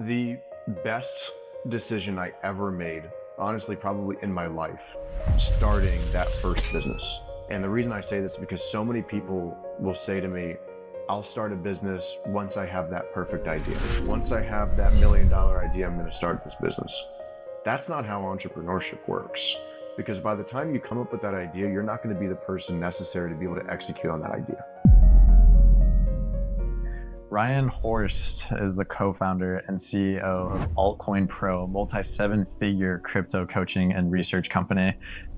The best decision I ever made, honestly, probably in my life, starting that first business. And the reason I say this is because so many people will say to me, I'll start a business once I have that perfect idea. Once I have that $1 million idea, I'm going to start this business. That's not how entrepreneurship works. Because by the time you come up with that idea, you're not going to be the person necessary to be able to execute on that idea. Ryan Horst is the co-founder and CEO of Altcoin Pro, multi-7-figure crypto coaching and research company.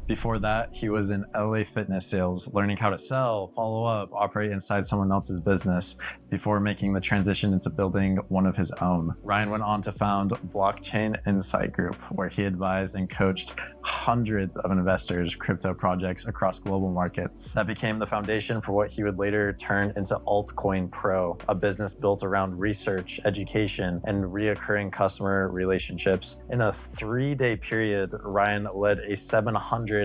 Before that, he was in LA fitness sales, learning how to sell, follow up, operate inside someone else's business before making the transition into building one of his own. Ryan went on to found Blockchain Insight Group, where he advised and coached hundreds of investors' crypto projects across global markets. That became the foundation for what he would later turn into Altcoin Pro, a business built around research, education, and reoccurring customer relationships. In a 3-day period, Ryan led a $700,000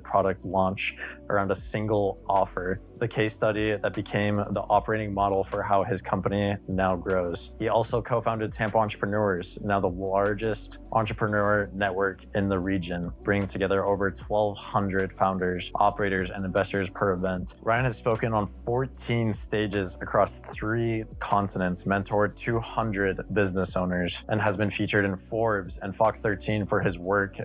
product launch around a single offer, the case study that became the operating model for how his company now grows. He also co-founded Tampa Entrepreneurs, now the largest entrepreneur network in the region, bringing together over 1,200 founders, operators, and investors per event. Ryan has spoken on 14 stages across 3 continents, mentored 200 business owners, and has been featured in Forbes and Fox 13 for his work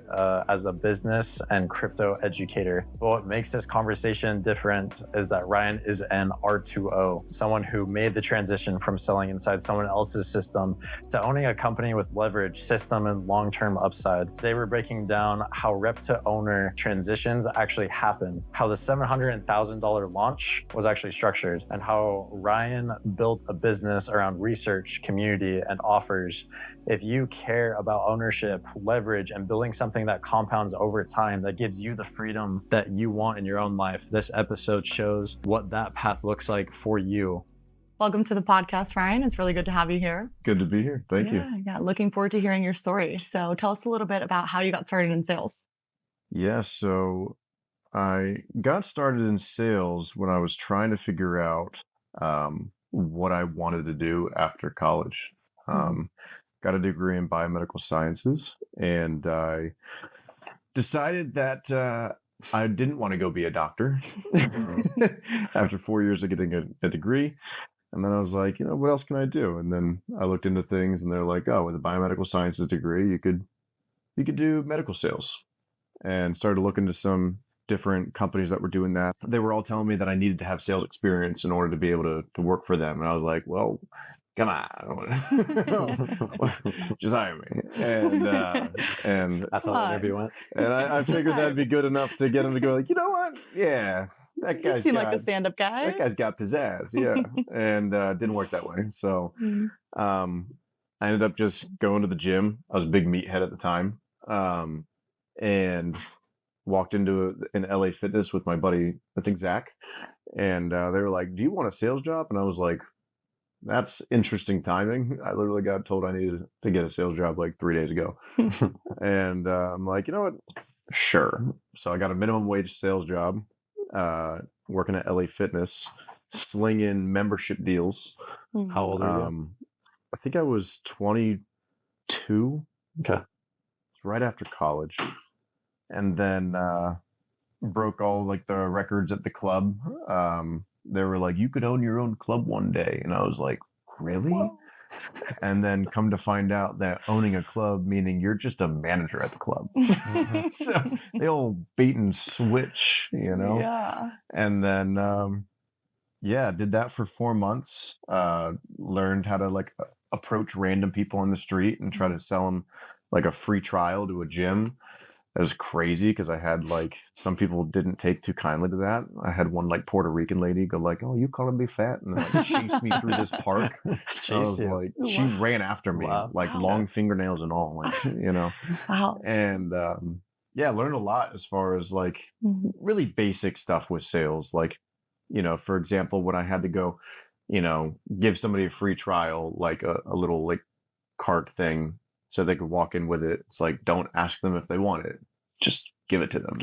as a business and crypto educator. But what makes this conversation different is that Ryan is an R2O, someone who made the transition from selling inside someone else's system to owning a company with leverage, system, and long-term upside. Today, we're breaking down how Rep2Owner transitions actually happen, how the $700,000 launch was actually structured, and how Ryan built a business around research, community, and offers. If you care about ownership, leverage, and building something that compounds over time, that gives you the freedom that you want in your own life, this episode shows what that path looks like for you. Welcome to the podcast, Ryan. It's really good to have you here. Good to be here. Thank you. Yeah, looking forward to hearing your story. So tell us a little bit about how you got started in sales. Yeah, so I got started in sales when I was trying to figure out what I wanted to do after college. Got a degree in biomedical sciences, and I decided that I didn't want to go be a doctor after 4 years of getting a degree. And then I was like, what else can I do? And then I looked into things, and they're like, oh, with a biomedical sciences degree, you could do medical sales, and started looking to some different companies that were doing that. They were all telling me that I needed to have sales experience in order to be able to work for them. And I was like, well, come on, just hire me. And That's how the interview went. And I figured that'd be good enough to get them to go like, you know what? Yeah, that You guy's seem like a stand-up guy. That guy's got pizzazz. Yeah. And didn't work that way. So I ended up just going to the gym. I was a big meathead at the time. And walked into an LA fitness with my buddy, I think Zach. And they were like, do you want a sales job? And I was like, that's interesting timing. I literally got told I needed to get a sales job like 3 days ago. And I'm like, you know what? Sure. So I got a minimum wage sales job, working at LA Fitness, slinging membership deals. How old are you? I think I was 22. Okay. Right after college. And then broke all like the records at the club. They were like, you could own your own club one day. And I was like, really? Whoa. And then come to find out that owning a club, meaning you're just a manager at the club. So the old bait and switch, Yeah. And then, did that for 4 months. Learned how to like approach random people on the street and try to sell them like a free trial to a gym. It was crazy because I had like some people didn't take too kindly to that. I had one like Puerto Rican lady go like, "Oh, you calling me fat?" and then like chase me through this park. She ran after me, like long fingernails and all, like Wow. And learned a lot as far as like really basic stuff with sales. Like, for example, when I had to go, give somebody a free trial, like a little like cart thing, so they could walk in with it. It's like, don't ask them if they want it. Just give it to them.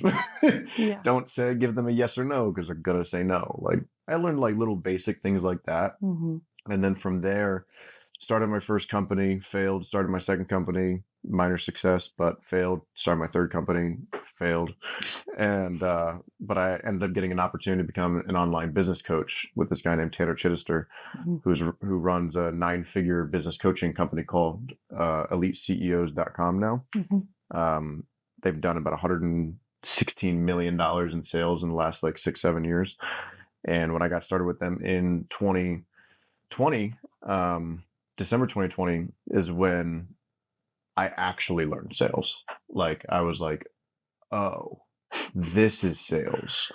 Yeah. Don't give them a yes or no, because they're going to say no. Like I learned like little basic things like that. And then from there, started my first company, failed, started my second company, minor success, but failed, started my third company, failed. And, but I ended up getting an opportunity to become an online business coach with this guy named Tanner Chittister, who runs a 9-figure business coaching company called EliteCEOs.com now. They've done about $116 million in sales in the last like 6-7 years. And when I got started with them in 2020, December 2020 is when I actually learned sales. Like I was like, oh, this is sales.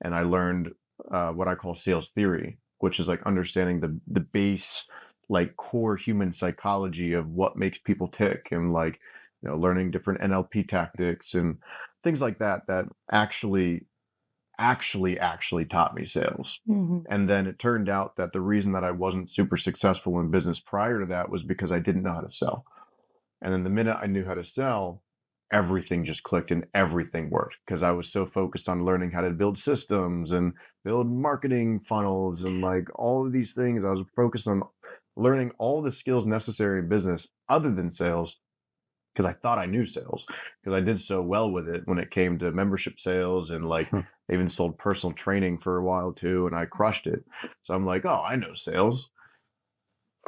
And I learned what I call sales theory, which is like understanding the base, like core human psychology of what makes people tick, and like, you know, learning different NLP tactics and things like that actually taught me sales. And then it turned out that the reason that I wasn't super successful in business prior to that was because I didn't know how to sell. And then the minute I knew how to sell, everything just clicked and everything worked, because I was so focused on learning how to build systems and build marketing funnels and like all of these things. I was focused on learning all the skills necessary in business other than sales, because I thought I knew sales, because I did so well with it when it came to membership sales, and like I even sold personal training for a while too, and I crushed it. So I'm like, oh, I know sales.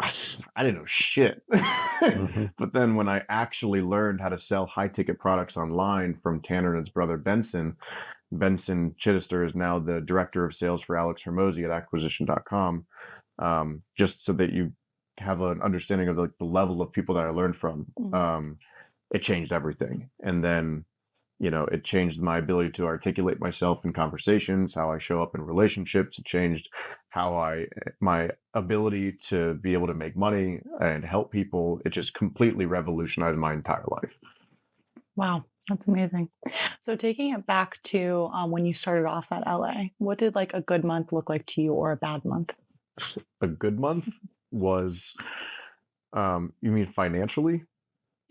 I didn't know shit. But then when I actually learned how to sell high ticket products online from Tanner and his brother Benson Chittister is now the director of sales for Alex Hermosi at acquisition.com. Just so that you have an understanding of like the level of people that I learned from. It changed everything. And then, you know, it changed my ability to articulate myself in conversations, how I show up in relationships. It changed my ability to be able to make money and help people. It just completely revolutionized my entire life. Wow, that's amazing. So taking it back to when you started off at LA, what did like a good month look like to you, or a bad month? A good month was, you mean financially?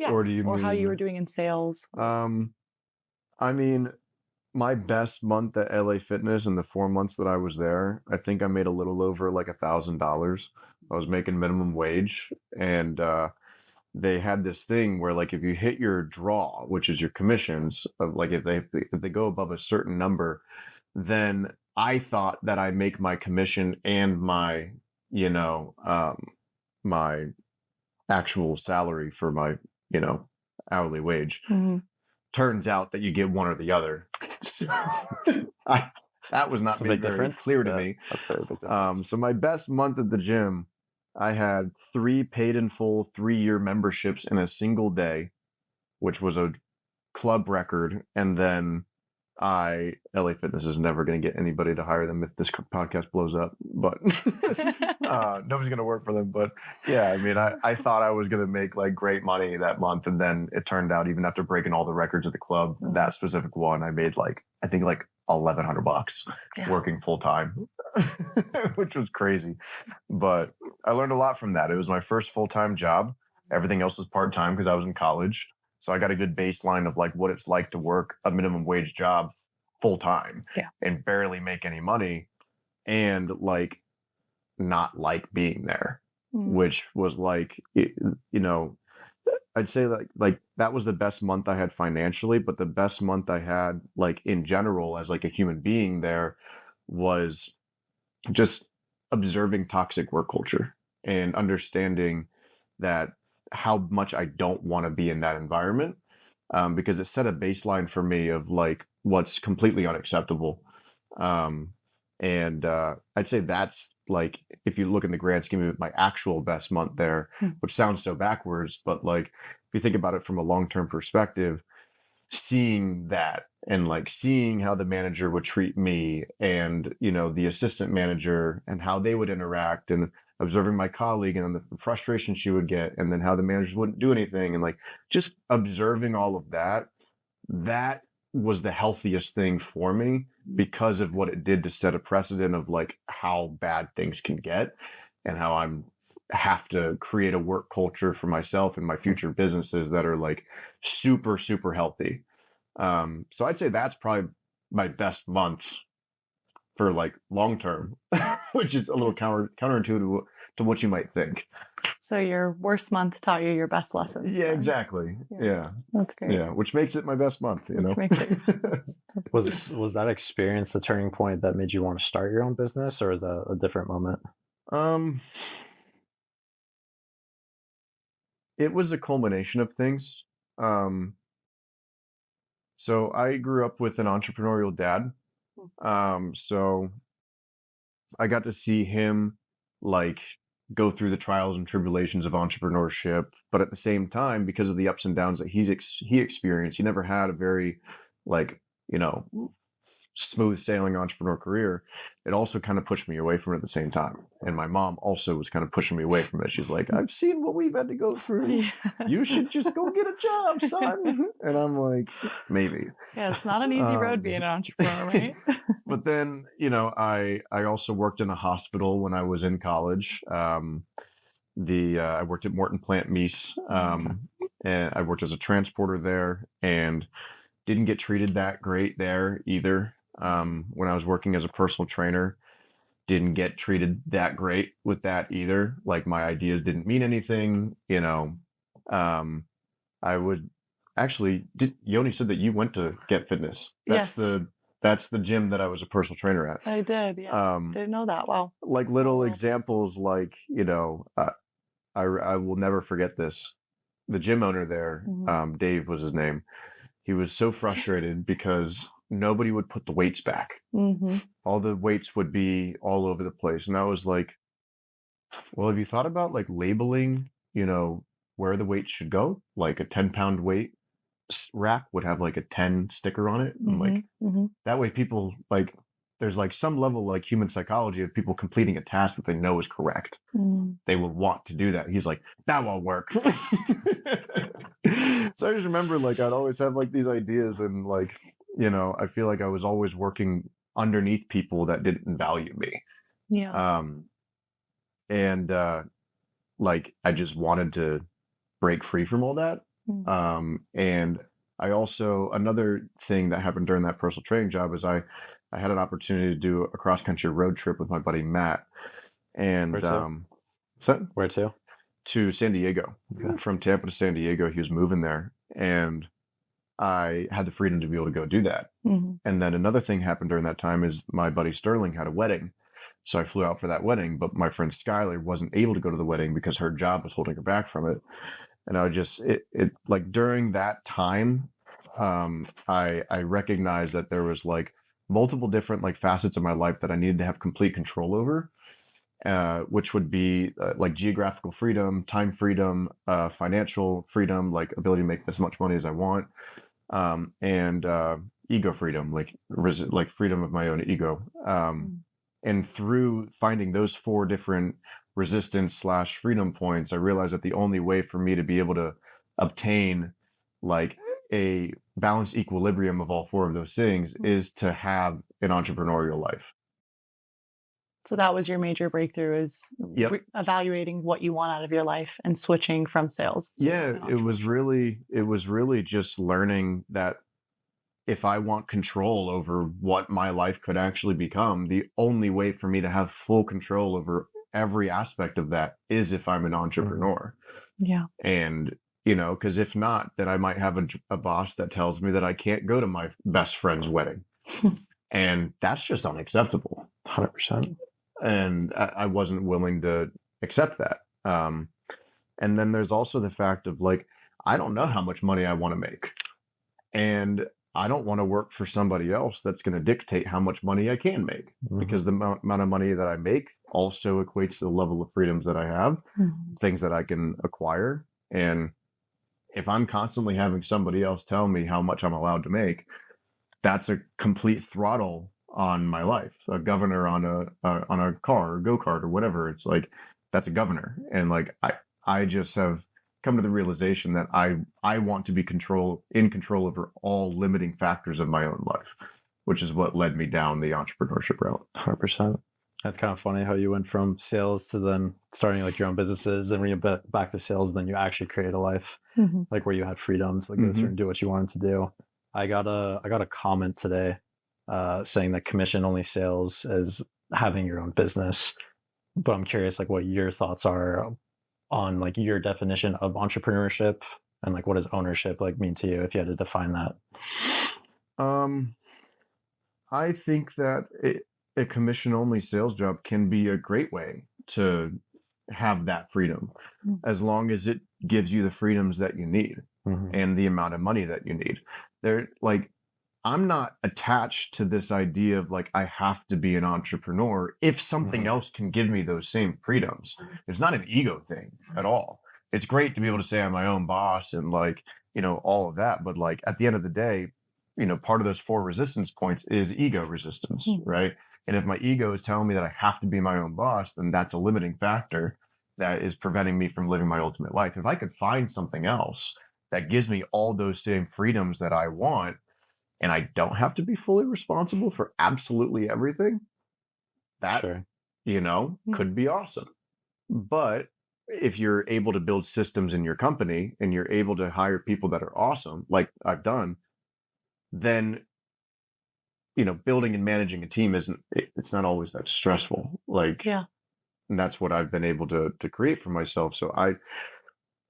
Yeah. Or do you or how you mean were doing in sales? I mean, my best month at LA Fitness in the 4 months that I was there, I think I made a little over like $1,000. I was making minimum wage, and they had this thing where like if you hit your draw, which is your commissions, of like if they go above a certain number, then I thought that I make my commission and my, you know, my actual salary for my, you know, hourly wage. Turns out that you get one or the other. So that was not made very clear to me. That's very big difference. So my best month at the gym, I had 3 paid in full 3-year memberships in a single day, which was a club record. And then LA Fitness is never going to get anybody to hire them if this podcast blows up, but nobody's going to work for them. But yeah, I mean, I thought I was going to make like great money that month. And then it turned out, even after breaking all the records of the club, that specific one, I made like, I think like $1,100 working full time, which was crazy. But I learned a lot from that. It was my first full-time job. Everything else was part-time because I was in college. So I got a good baseline of like what it's like to work a minimum wage job full time and barely make any money, and like not like being there, which was like, you know, I'd say like that was the best month I had financially, but the best month I had like in general as like a human being there was just observing toxic work culture and understanding that how much I don't want to be in that environment, because it set a baseline for me of like what's completely unacceptable. And I'd say that's like, if you look in the grand scheme of it, my actual best month there, which sounds so backwards, but like if you think about it from a long-term perspective, seeing that and like seeing how the manager would treat me and, you know, the assistant manager and how they would interact, and observing my colleague and the frustration she would get, and then how the managers wouldn't do anything, and like just observing all of that, that was the healthiest thing for me, because of what it did to set a precedent of like how bad things can get, and how I'm have to create a work culture for myself and my future businesses that are like super, super healthy. So I'd say that's probably my best month for like long term, which is a little counterintuitive to what you might think. So your worst month taught you your best lessons. Yeah, then. exactly. Yeah. Yeah. That's great. Yeah. Which makes it my best month, you Which know? makes it- Was that experience the turning point that made you want to start your own business, or is that a different moment? It was a culmination of things. So I grew up with an entrepreneurial dad. So I got to see him like go through the trials and tribulations of entrepreneurship, but at the same time, because of the ups and downs that he experienced, he never had a very like, you know, smooth sailing entrepreneur career. It also kind of pushed me away from it at the same time. And my mom also was kind of pushing me away from it. She's like, I've seen what we've had to go through. Yeah. You should just go get a job, son. And I'm like, maybe. Yeah, it's not an easy road being an entrepreneur, right? But then, you know, I also worked in a hospital when I was in college. I worked at Morton Plant Meese, and I worked as a transporter there, and didn't get treated that great there either. When I was working as a personal trainer, didn't get treated that great with that either. Like my ideas didn't mean anything, you know. I would actually, Yoni said that you went to Get Fitness. That's the gym that I was a personal trainer at. I did. Yeah. Didn't know that. Wow. Like little examples, like, you know, I will never forget this. The gym owner there, Dave was his name. He was so frustrated because nobody would put the weights back. All the weights would be all over the place. And I was like, well, have you thought about like labeling, you know, where the weight should go? Like a 10-pound weight rack would have like a 10 sticker on it. And like that way people like, there's like some level like human psychology of people completing a task that they know is correct. They will want to do that. He's like, that won't work. So I just remember like I'd always have like these ideas, and like, you know, I feel like I was always working underneath people that didn't value me. Yeah. And like I just wanted to break free from all that. And I also, another thing that happened during that personal training job is I had an opportunity to do a cross country road trip with my buddy Matt. And Where to? To San Diego. Okay. From Tampa to San Diego, he was moving there, and I had the freedom to be able to go do that. And then another thing happened during that time is my buddy Sterling had a wedding. So I flew out for that wedding, but my friend Skylar wasn't able to go to the wedding because her job was holding her back from it. And I just, it like during that time, I recognized that there was like multiple different like facets of my life that I needed to have complete control over, which would be like geographical freedom, time freedom, financial freedom, like ability to make as much money as I want, and ego freedom, like freedom of my own ego. And through finding those 4 different resistance / freedom points, I realized that the only way for me to be able to obtain like a balanced equilibrium of all 4 of those things is to have an entrepreneurial life. So that was your major breakthrough, is evaluating what you want out of your life and switching from sales. Yeah, it was really just learning that if I want control over what my life could actually become, the only way for me to have full control over every aspect of that is if I'm an entrepreneur. Yeah. And, you know, because if not, then I might have a boss that tells me that I can't go to my best friend's wedding. And that's just unacceptable. 100%. And I wasn't willing to accept that. And then there's also the fact of like, I don't know how much money I want to make. And I don't want to work for somebody else that's going to dictate how much money I can make, because the amount of money that I make also equates to the level of freedoms that I have, things that I can acquire. And if I'm constantly having somebody else tell me how much I'm allowed to make, that's a complete throttle on my life. A governor on a car or go-kart or whatever. It's like, that's a governor. And like, I just have come to the realization that I want to be in control over all limiting factors of my own life, which is what led me down the entrepreneurship route. 100%. That's kind of funny how you went from sales to then starting like your own businesses. Then when you back to sales, then you actually created a life like where you had freedom to like go through and do what you wanted to do. I got a comment today saying that commission only sales is having your own business. but I'm curious like what your thoughts are on like your definition of entrepreneurship and like what does ownership like mean to you if you had to define that? Um, I think that a commission only sales job can be a great way to have that freedom, as long as it gives you the freedoms that you need and the amount of money that you need. There, like, I'm not attached to this idea of like, I have to be an entrepreneur if something else can give me those same freedoms. It's not an ego thing at all. It's great to be able to say I'm my own boss and like, all of that. But like at the end of the day, part of those 4 resistance points is ego resistance, right? And if my ego is telling me that I have to be my own boss, then that's a limiting factor that is preventing me from living my ultimate life. If I could find something else that gives me all those same freedoms that I want, and I don't have to be fully responsible for absolutely everything, that, Sure. could be awesome. But if you're able to build systems in your company and you're able to hire people that are awesome, like I've done, then, building and managing a team it's not always that stressful. Like, Yeah. and that's what I've been able to create for myself. So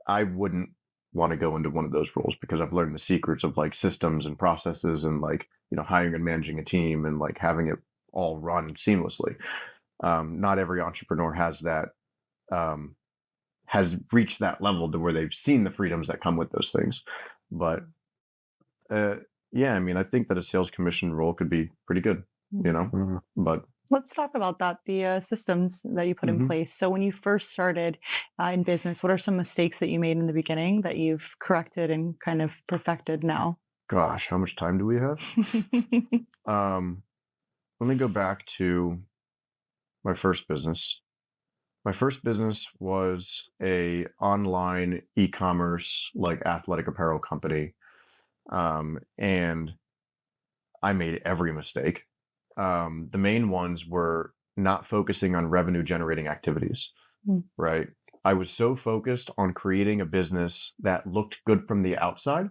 I wouldn't want to go into one of those roles because I've learned the secrets of like systems and processes and like, hiring and managing a team and like having it all run seamlessly. Not every entrepreneur has that, has reached that level to where they've seen the freedoms that come with those things. But yeah, I mean, I think that a sales commission role could be pretty good, but Let's talk about that, the systems that you put in place. So when you first started in business, what are some mistakes that you made in the beginning that you've corrected and kind of perfected now? gosh, how much time do we have? Let me go back to my first business. My first business was a online e-commerce, like athletic apparel company. And I made every mistake. The main ones were not focusing on revenue generating activities, right? I was so focused on creating a business that looked good from the outside.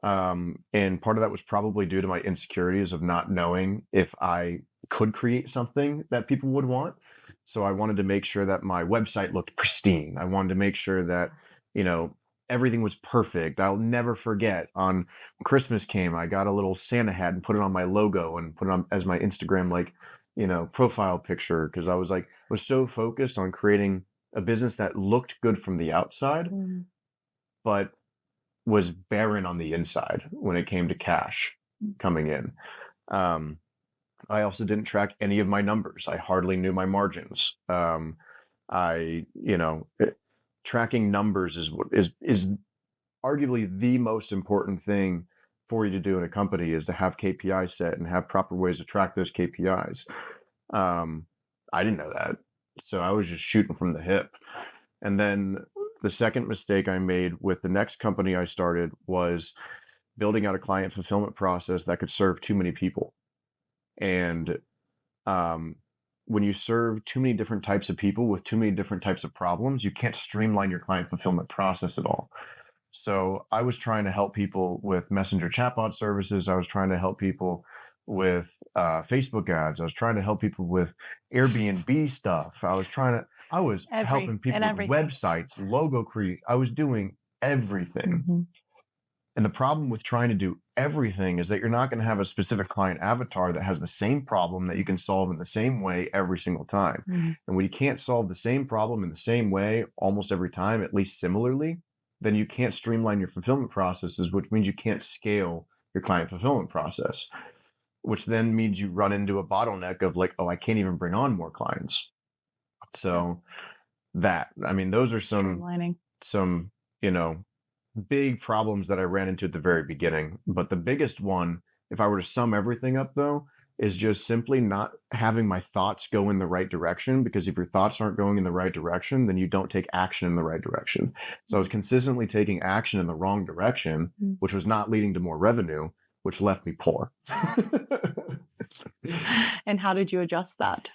And part of that was probably due to my insecurities of not knowing if I could create something that people would want. So I wanted to make sure that my website looked pristine. I wanted to make sure that, everything was perfect. I'll never forget on Christmas came, I got a little Santa hat and put it on my logo and put it on as my Instagram, like, profile picture. Cause I was so focused on creating a business that looked good from the outside, but was barren on the inside when it came to cash coming in. I also didn't track any of my numbers. I hardly knew my margins. Tracking numbers is arguably the most important thing for you to do in a company is to have KPIs set and have proper ways to track those KPIs. I didn't know that. So I was just shooting from the hip. And then the second mistake I made with the next company I started was building out a client fulfillment process that could serve too many people. And when you serve too many different types of people with too many different types of problems, you can't streamline your client fulfillment process at all. So I was trying to help people with messenger chatbot services. I was trying to help people with Facebook ads. I was trying to help people with Airbnb stuff. I was helping people with websites, logo create. I was doing everything. And the problem with trying to do everything is that you're not going to have a specific client avatar that has the same problem that you can solve in the same way every single time. And when you can't solve the same problem in the same way almost every time, at least similarly, then you can't streamline your fulfillment processes, which means you can't scale your client fulfillment process, which then means you run into a bottleneck of like, oh, I can't even bring on more clients. So those are some, big problems that I ran into at the very beginning. But the biggest one, if I were to sum everything up though, is just simply not having my thoughts go in the right direction. Because if your thoughts aren't going in the right direction, then you don't take action in the right direction. So I was consistently taking action in the wrong direction, which was not leading to more revenue, which left me poor. And how did you adjust that?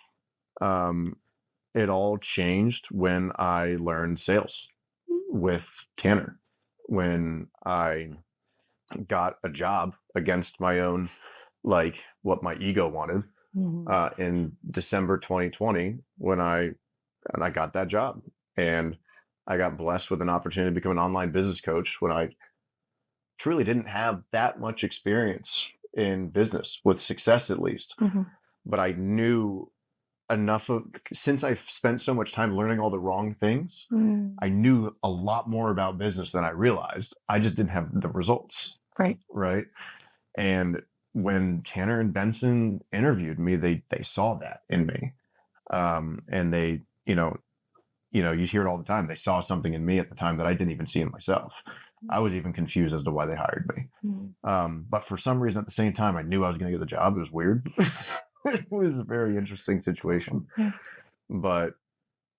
It all changed when I learned sales with Tanner. When I got a job against my own, like what my ego wanted, in December 2020, when I and I got that job. And I got blessed with an opportunity to become an online business coach when I truly didn't have that much experience in business, with success at least. But I knew enough of, since I've spent so much time learning all the wrong things, I knew a lot more about business than I realized. I just didn't have the results. Right. And when Tanner and Benson interviewed me, they saw that in me. And they, you hear it all the time. They saw something in me at the time that I didn't even see in myself. I was even confused as to why they hired me. But for some reason at the same time, I knew I was going to get the job. It was weird. It was a very interesting situation. But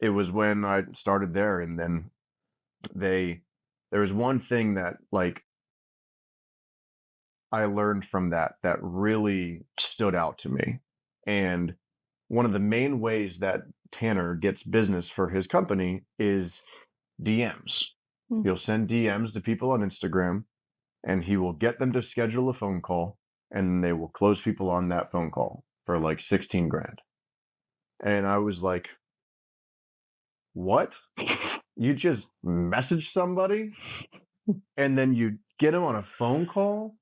it was when I started there, and then there was one thing that like I learned from that really stood out to me. And one of the main ways that Tanner gets business for his company is DMs. He'll send DMs to people on Instagram, and he will get them to schedule a phone call, and they will close people on that phone call for like 16 grand. And I was like, what? You just message somebody and then you get them on a phone call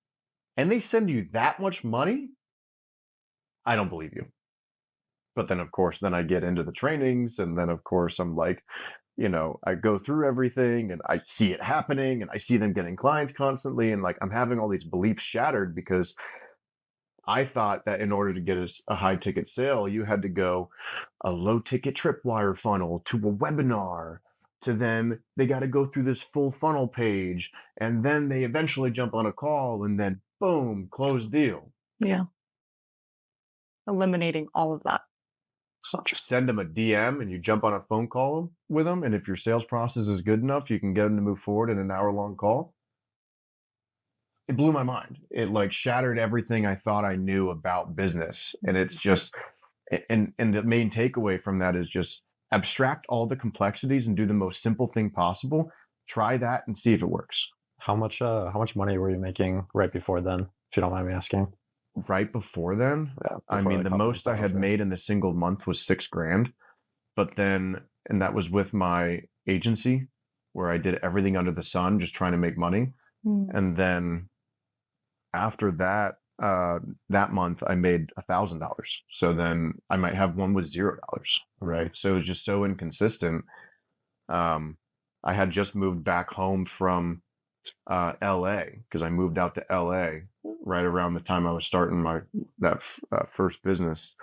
and they send you that much money? I don't believe you. But then, of course, then I get into the trainings, and then, of course, I'm like, I go through everything and I see it happening, and I see them getting clients constantly. And like, I'm having all these beliefs shattered, because I thought that in order to get a high ticket sale, you had to go a low ticket tripwire funnel to a webinar, to then they got to go through this full funnel page, and then they eventually jump on a call, and then boom, close deal. Yeah. Eliminating all of that. So just send them a DM and you jump on a phone call with them. And if your sales process is good enough, you can get them to move forward in an hour-long call. It blew my mind. It like shattered everything I thought I knew about business. And it's just, and the main takeaway from that is just abstract all the complexities and do the most simple thing possible. Try that and see if it works. How much money were you making right before then, if you don't mind me asking? Right before then? Yeah, I mean, the most I had made in a single month was $6,000. But then, and that was with my agency, where I did everything under the sun, just trying to make money. And then after that, that month I made $1,000. So then I might have one with $0, right? So it was just so inconsistent. I had just moved back home from LA, because I moved out to LA right around the time I was starting that first business,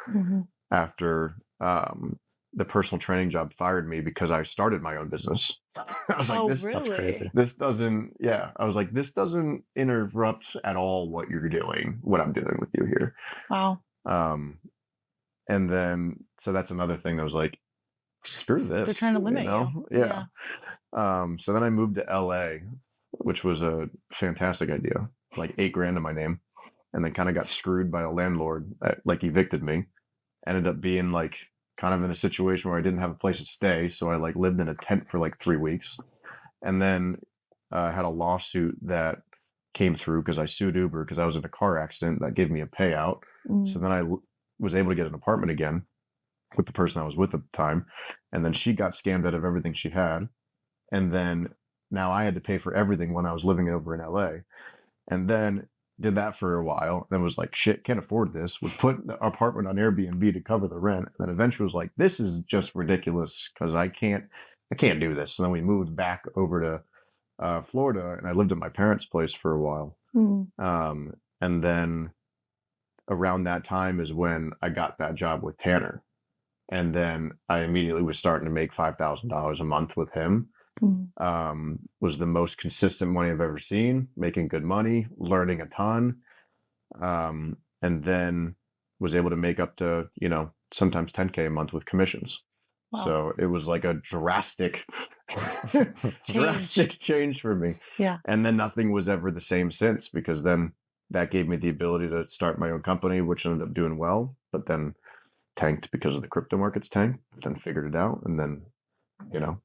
after the personal training job fired me because I started my own business. I was like, That's crazy. This doesn't interrupt at all what I'm doing with you here. Wow. And then, so that's another thing that was like, screw this. They're trying to limit you. Yeah. So then I moved to LA, which was a fantastic idea, like $8,000 in my name, and then kind of got screwed by a landlord that like evicted me. Ended up being like kind of in a situation where I didn't have a place to stay. So I like lived in a tent for like 3 weeks, and then had a lawsuit that came through because I sued Uber because I was in a car accident that gave me a payout. So then I was able to get an apartment again with the person I was with at the time. And then she got scammed out of everything she had. And then now I had to pay for everything when I was living over in LA. And then did that for a while. Then was like, shit, can't afford this. Would put the apartment on Airbnb to cover the rent. And then eventually was like, this is just ridiculous because I can't do this. And then we moved back over to Florida, and I lived at my parents' place for a while. And then around that time is when I got that job with Tanner. And then I immediately was starting to make $5,000 a month with him. Was the most consistent money I've ever seen, making good money, learning a ton. And then was able to make up to, sometimes 10K a month with commissions. Wow. So it was like a drastic change for me. Yeah. And then nothing was ever the same since, because then that gave me the ability to start my own company, which ended up doing well, but then tanked because of the crypto markets tanked, then figured it out. And then,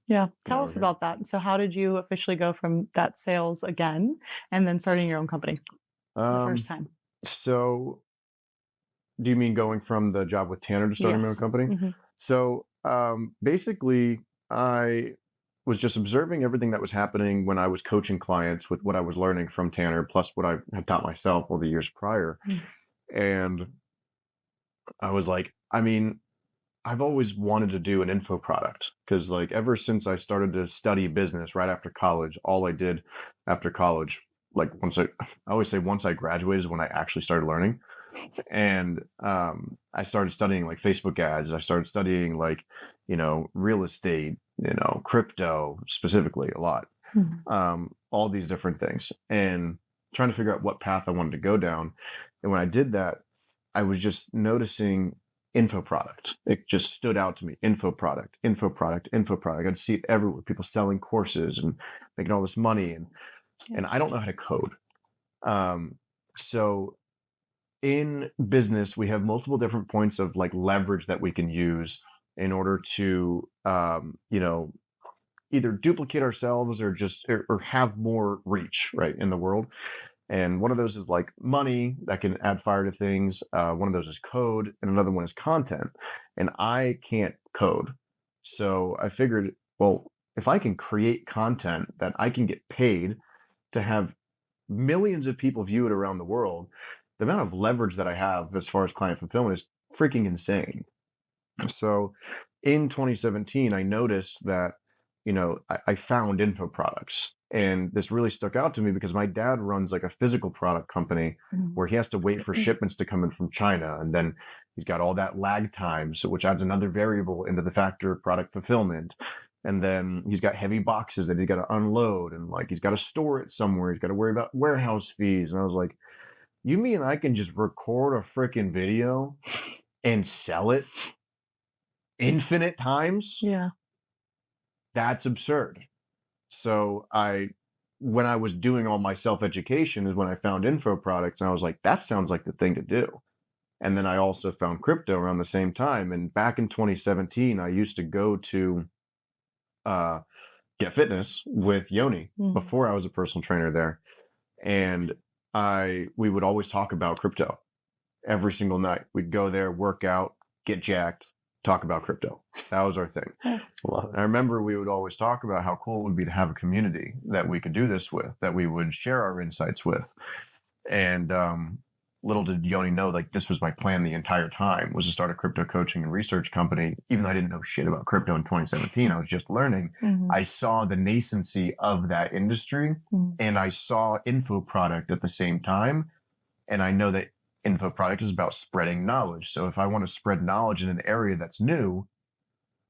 Yeah. Tell us about that. So how did you officially go from that sales again and then starting your own company the first time? So do you mean going from the job with Tanner to starting my own company? So basically, I was just observing everything that was happening when I was coaching clients with what I was learning from Tanner, plus what I had taught myself over the years prior. Mm. And I was like, I mean, I've always wanted to do an info product because, like, ever since I started to study business right after college, all I did after college, like, I always say once I graduated is when I actually started learning. And I started studying like Facebook ads. I started studying like, real estate, crypto specifically a lot, all these different things, and trying to figure out what path I wanted to go down. And when I did that, I was just noticing info product. It just stood out to me. Info product, info product, info product. I'd see it everywhere. People selling courses and making all this money. And I don't know how to code. So in business, we have multiple different points of like leverage that we can use in order to, either duplicate ourselves or just or have more reach right in the world. And one of those is like money that can add fire to things. One of those is code, and another one is content. And I can't code, so I figured, well, if I can create content that I can get paid to have millions of people view it around the world, the amount of leverage that I have as far as client fulfillment is freaking insane. So in 2017, I noticed that, I found info products. And this really stuck out to me because my dad runs like a physical product company where he has to wait for shipments to come in from China. And then he's got all that lag time, so which adds another variable into the factor of product fulfillment. And then he's got heavy boxes that he's got to unload, and like he's got to store it somewhere. He's got to worry about warehouse fees. And I was like, you mean I can just record a freaking video and sell it infinite times? Yeah. That's absurd. So when I was doing all my self-education is when I found info products, and I was like, that sounds like the thing to do. And then I also found crypto around the same time. And back in 2017, I used to go to Get Fitness with Yoni before I was a personal trainer there. And we would always talk about crypto every single night. We'd go there, work out, get jacked, talk about crypto. That was our thing. I remember we would always talk about how cool it would be to have a community that we could do this with, that we would share our insights with. And little did Yoni know, like, this was my plan the entire time, was to start a crypto coaching and research company. Even though I didn't know shit about crypto in 2017, I was just learning. I saw the nascency of that industry, and I saw info product at the same time. And I know that info product is about spreading knowledge. So if I want to spread knowledge in an area that's new,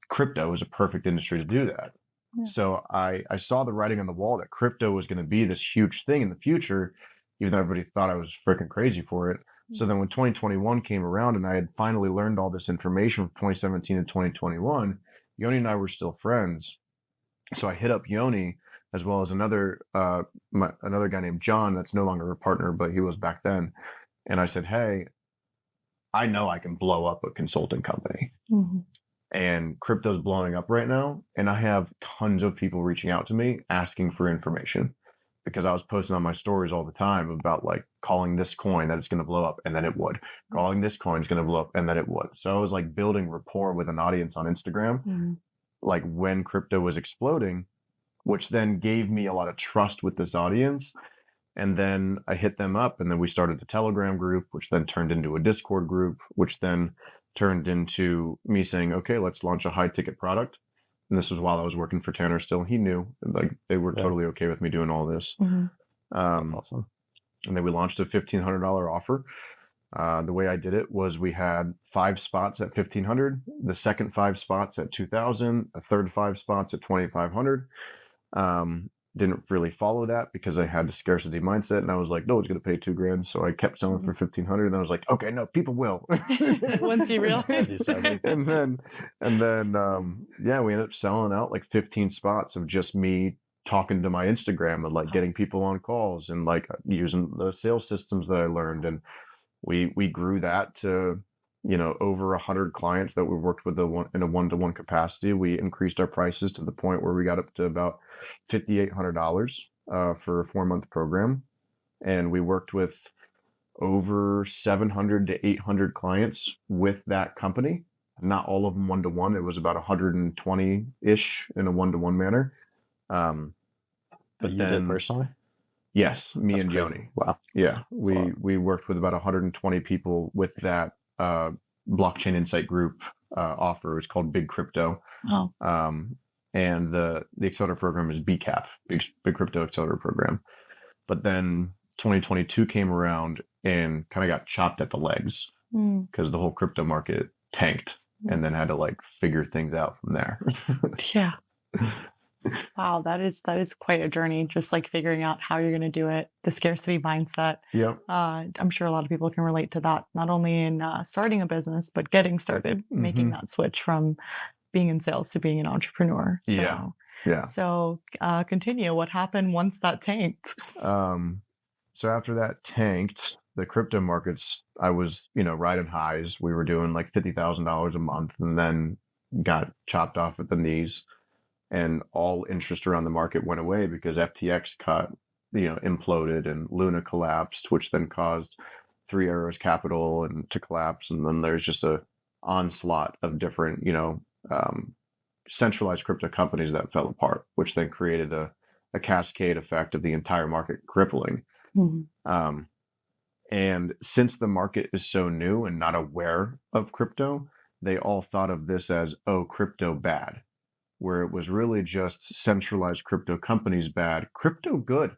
crypto is a perfect industry to do that. Yeah. So I saw the writing on the wall that crypto was going to be this huge thing in the future, even though everybody thought I was freaking crazy for it. So then when 2021 came around and I had finally learned all this information from 2017 and 2021, Yoni and I were still friends. So I hit up Yoni, as well as another guy named John that's no longer a partner, but he was back then. And I said, hey, I know I can blow up a consulting company. And crypto's blowing up right now. And I have tons of people reaching out to me asking for information, because I was posting on my stories all the time about like calling this coin that it's going to blow up, and then it would. Calling this coin is going to blow up, and then it would. So I was like building rapport with an audience on Instagram, like when crypto was exploding, which then gave me a lot of trust with this audience. And then I hit them up, and then we started the Telegram group, which then turned into a Discord group, which then turned into me saying, okay, let's launch a high ticket product. And this was while I was working for Tanner still. He knew, like, they were totally okay with me doing all this. That's awesome. And then we launched a $1,500 offer. The way I did it was we had 5 spots at $1,500, the second 5 spots at $2,000, a third 5 spots at $2,500. Didn't really follow that because I had the scarcity mindset, and I was like, no one's going to pay $2,000. So I kept selling for $1,500, and I was like, okay, no, people will. Once you realize. and then, we ended up selling out like 15 spots of just me talking to my Instagram and like getting people on calls and like using the sales systems that I learned. And we grew that to, over 100 clients that we worked with in a one-to-one capacity. We increased our prices to the point where we got up to about $5,800 for a 4-month program. And we worked with over 700 to 800 clients with that company. not all of them one-to-one. It was about 120-ish in a one-to-one manner. But you did personally? Yes, me That's and crazy. Joni. Wow. Yeah, we worked with about 120 people with that blockchain insight group offer. It's called Big Crypto. Oh. And the accelerator program is BCAP, Big Crypto Accelerator Program. But then 2022 came around and kind of got chopped at the legs because the whole crypto market tanked, and then had to like figure things out from there. Yeah. Wow, that is quite a journey, just like figuring out how you're going to do it, the scarcity mindset. Yep. I'm sure a lot of people can relate to that, not only in starting a business, but getting started, making that switch from being in sales to being an entrepreneur. So, Yeah. So continue. What happened once that tanked? So after that tanked, the crypto markets, I was, riding highs. We were doing like $50,000 a month, and then got chopped off at the knees, and all interest around the market went away because FTX imploded, and Luna collapsed, which then caused Three Arrows Capital to collapse. And then there's just a onslaught of different, centralized crypto companies that fell apart, which then created a cascade effect of the entire market crippling. And since the market is so new and not aware of crypto, they all thought of this as, oh, crypto bad, where it was really just centralized crypto companies bad, crypto good.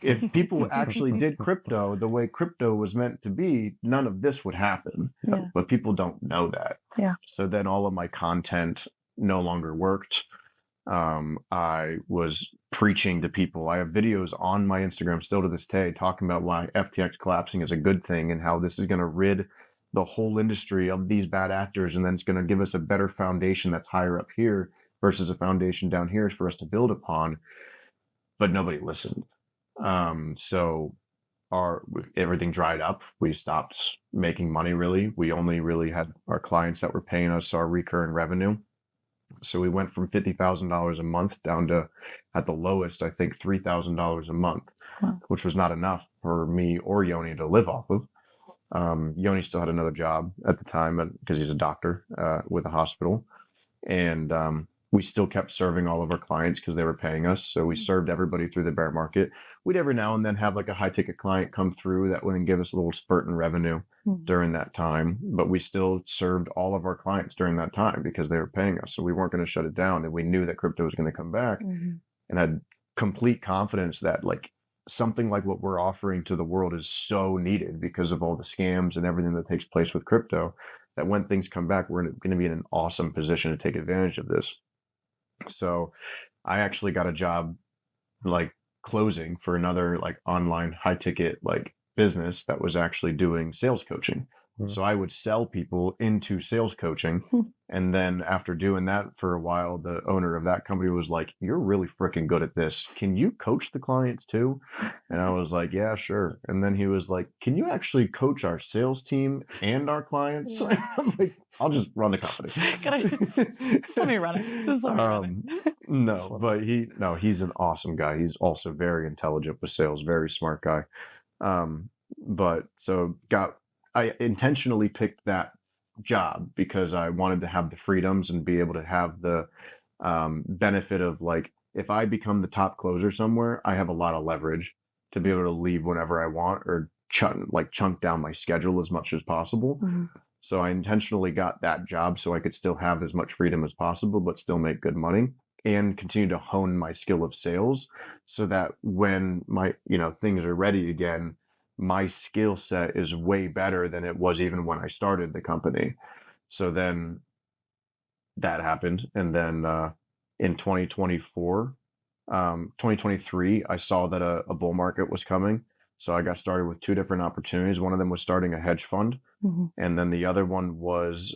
If people actually did crypto the way crypto was meant to be, none of this would happen. Yeah. But people don't know that. Yeah. So then all of my content no longer worked. I was preaching to people. I have videos on my Instagram still to this day talking about why FTX collapsing is a good thing and how this is going to rid the whole industry of these bad actors, and then it's going to give us a better foundation that's higher up here versus a foundation down here for us to build upon. But nobody listened. So everything dried up. We stopped making money, really. We only really had our clients that were paying us our recurring revenue. So we went from $50,000 a month down to, at the lowest, I think $3,000 a month, which was not enough for me or Yoni to live off of. Yoni still had another job at the time because he's a doctor with a hospital. And we still kept serving all of our clients because they were paying us. So we served everybody through the bear market. We'd every now and then have like a high ticket client come through that would give us a little spurt in revenue during that time. But we still served all of our clients during that time because they were paying us. So we weren't going to shut it down. And we knew that crypto was going to come back, and had complete confidence that like something like what we're offering to the world is so needed because of all the scams and everything that takes place with crypto, that when things come back, we're going to be in an awesome position to take advantage of this. So I actually got a job like closing for another like online high ticket like business that was actually doing sales coaching. So I would sell people into sales coaching. And then after doing that for a while, the owner of that company was like, "You're really freaking good at this. Can you coach the clients too?" And I was like, "Yeah, sure." And then he was like, "Can you actually coach our sales team and our clients?" I'm like, "I'll just run the company." Just let me run it. Just let me run it. No, but he's an awesome guy. He's also very intelligent with sales, very smart guy. But so I intentionally picked that job because I wanted to have the freedoms and be able to have the benefit of like, if I become the top closer somewhere, I have a lot of leverage to be able to leave whenever I want or chunk down my schedule as much as possible. So I intentionally got that job so I could still have as much freedom as possible, but still make good money and continue to hone my skill of sales so that when my, things are ready again, my skill set is way better than it was even when I started the company. So then that happened. And then in 2023, I saw that a bull market was coming. So I got started with two different opportunities. One of them was starting a hedge fund. And then the other one was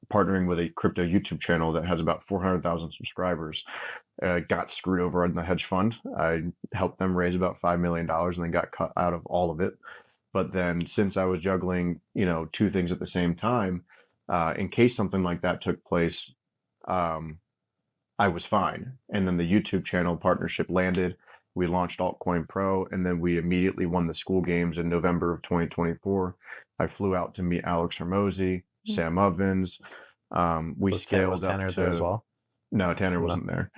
partnering with a crypto YouTube channel that has about 400,000 subscribers. Got screwed over in the hedge fund. I helped them raise about $5 million and then got cut out of all of it. But then since I was juggling, two things at the same time, in case something like that took place, I was fine. And then the YouTube channel partnership landed. We launched Altcoin Pro, and then we immediately won the school games in November of 2024. I flew out to meet Alex Hormozy, Sam Ovens. We Was scaled up Tanner to there as well? No, Tanner wasn't there.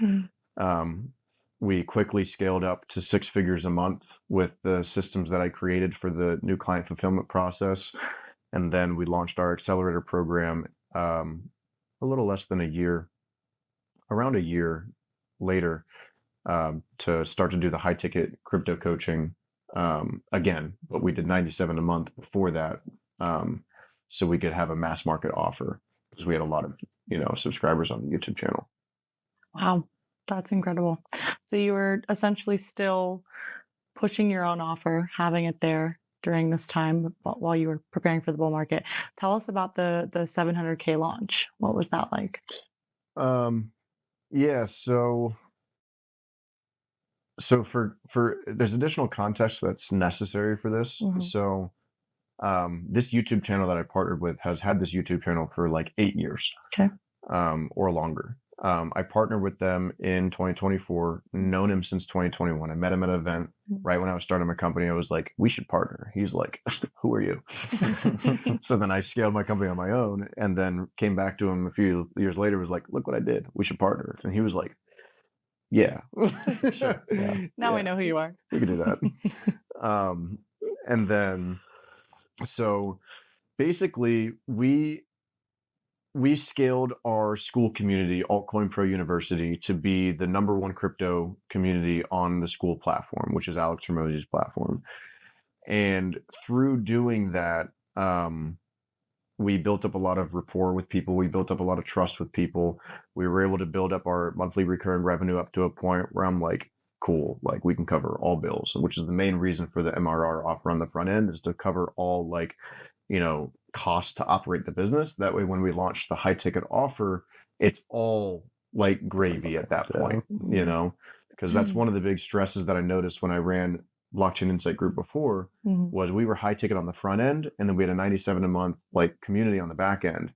We quickly scaled up to 6 figures a month with the systems that I created for the new client fulfillment process. And then we launched our accelerator program a little less than around a year later, to start to do the high ticket crypto coaching again. But we did 97 a month before that, so we could have a mass market offer because we had a lot of subscribers on the YouTube channel. Wow, that's incredible. So you were essentially still pushing your own offer, having it there during this time while you were preparing for the bull market. Tell us about the 700K launch. What was that like? Yeah, so for there's additional context that's necessary for this. So this YouTube channel that I partnered with has had this YouTube channel for like 8 years. Okay. Or longer. I partnered with them in 2024, known him since 2021. I met him at an event right when I was starting my company. I was like, we should partner. He's like, who are you? So then I scaled my company on my own and then came back to him a few years later, was like, look what I did. We should partner. And he was like, yeah. Sure. Yeah. Now I know who you are. We could do that. And then, so basically we scaled our school community, Altcoin Pro University, to be the #1 crypto community on the school platform, which is Alex Ramone's platform. And through doing that, we built up a lot of rapport with people. We built up a lot of trust with people. We were able to build up our monthly recurring revenue up to a point where I'm like, cool, like we can cover all bills, which is the main reason for the MRR offer on the front end, is to cover all costs to operate the business. That way, when we launch the high ticket offer, it's all like gravy at that point, because that's one of the big stresses that I noticed when I ran Blockchain Insight Group before, was we were high ticket on the front end, and then we had a 97 a month like community on the back end.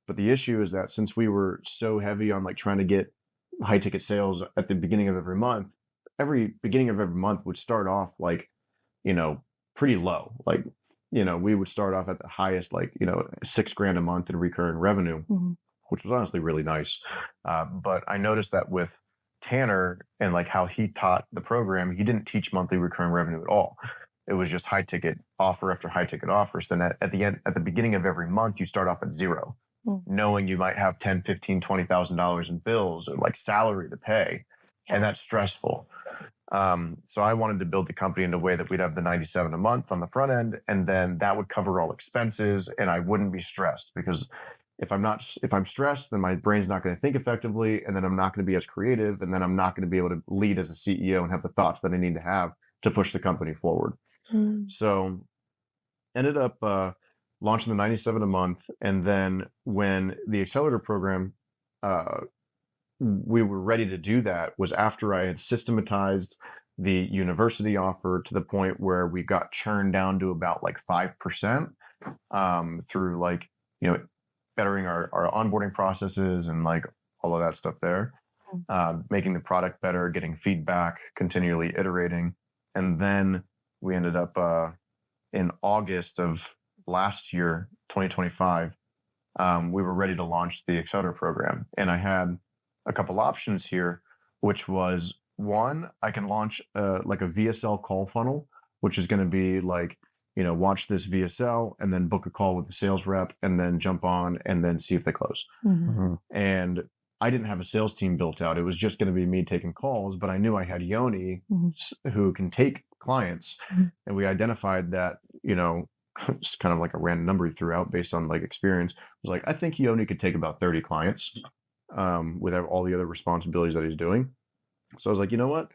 But the issue is that since we were so heavy on like trying to get high ticket sales at the beginning of every month would start off like, pretty low. Like, we would start off at the highest, like, $6,000 a month in recurring revenue, which was honestly really nice. But I noticed that with Tanner and like how he taught the program, he didn't teach monthly recurring revenue at all. It was just high ticket offer after high ticket offers. Then at the beginning of every month, you start off at zero, knowing you might have $10,000, $15,000, $20,000 in bills or like salary to pay. And that's stressful. So I wanted to build the company in a way that we'd have the 97 a month on the front end, and then that would cover all expenses, and I wouldn't be stressed, because if I'm stressed, then my brain's not going to think effectively, and then I'm not going to be as creative, and then I'm not going to be able to lead as a CEO and have the thoughts that I need to have to push the company forward. So ended up launching the 97 a month, and then when the accelerator program we were ready to do that was after I had systematized the university offer to the point where we got churned down to about like 5% through like, bettering our onboarding processes and like all of that stuff there, making the product better, getting feedback, continually iterating. And then we ended up in August of last year, 2025, we were ready to launch the accelerator program. And I had a couple options here, which was, one, I can launch like a VSL call funnel, which is going to be like, watch this VSL and then book a call with the sales rep and then jump on and then see if they close. And I didn't have a sales team built out. It was just going to be me taking calls, but I knew I had Yoni who can take clients. And we identified that, it's kind of like a random number he threw out based on like experience. I was like, I think Yoni could take about 30 clients with all the other responsibilities that he's doing. So I was like, you know what?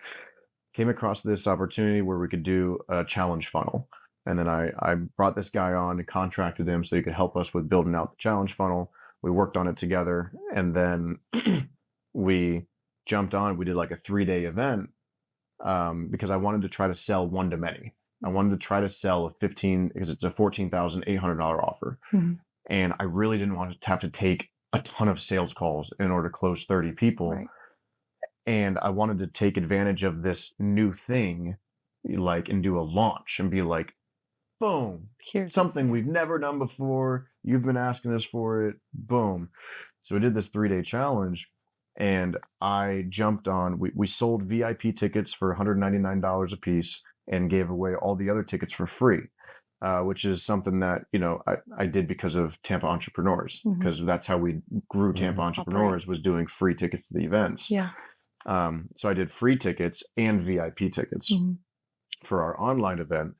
Came across this opportunity where we could do a challenge funnel. And then I brought this guy on and contracted him so he could help us with building out the challenge funnel. We worked on it together. And then we jumped on, we did like a 3-day event because I wanted to try to sell one to many. I wanted to try to sell because it's a $14,800 offer. And I really didn't want to have to take a ton of sales calls in order to close 30 people. Right. And I wanted to take advantage of this new thing, like, and do a launch and be like, boom, Here's something we've never done before. You've been asking us for it. Boom. So we did this 3-day challenge, and I jumped on. We sold VIP tickets for $199 a piece and gave away all the other tickets for free, which is something that I did because of Tampa Entrepreneurs, because that's how we grew Tampa Entrepreneurs, was doing free tickets to the events. Yeah. So I did free tickets and VIP tickets for our online event.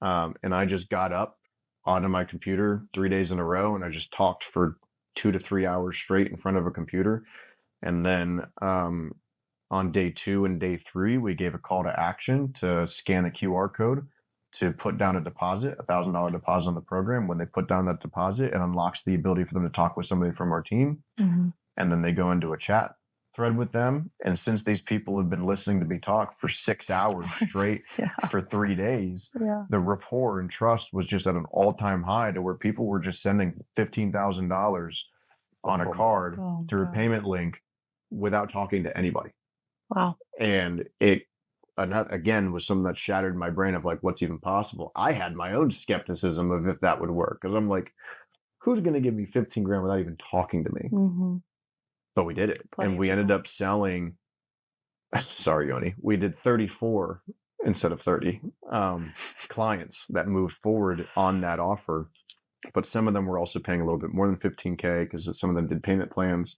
And I just got up onto my computer 3 days in a row, and I just talked for 2 to 3 hours straight in front of a computer. And then on day 2 and day 3, we gave a call to action to scan a QR code to put down a deposit, $1,000 deposit on the program. When they put down that deposit, it unlocks the ability for them to talk with somebody from our team. And then they go into a chat thread with them. And since these people have been listening to me talk for 6 hours straight for 3 days, the rapport and trust was just at an all-time high, to where people were just sending $15,000 on a card through a payment link without talking to anybody. Wow. And it, again, was something that shattered my brain of like, what's even possible? I had my own skepticism of if that would work, because I'm like, who's going to give me 15 grand without even talking to me? But we did it. And we ended up selling, sorry, Yoni, we did 34 instead of 30 clients that moved forward on that offer. But some of them were also paying a little bit more than 15K, because some of them did payment plans,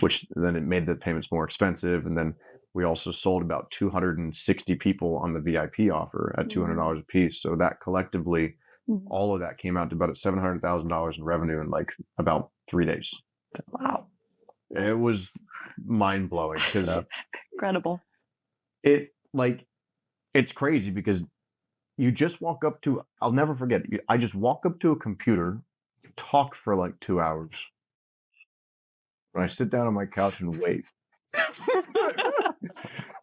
which then it made the payments more expensive. And then we also sold about 260 people on the VIP offer at $200 a piece. So that collectively, all of that came out to about $700,000 in revenue in like about 3 days. Wow. It was mind blowing, because incredible. It's crazy, because you just walk up to, I'll never forget, I just walk up to a computer, talk for like 2 hours. When I sit down on my couch and wait.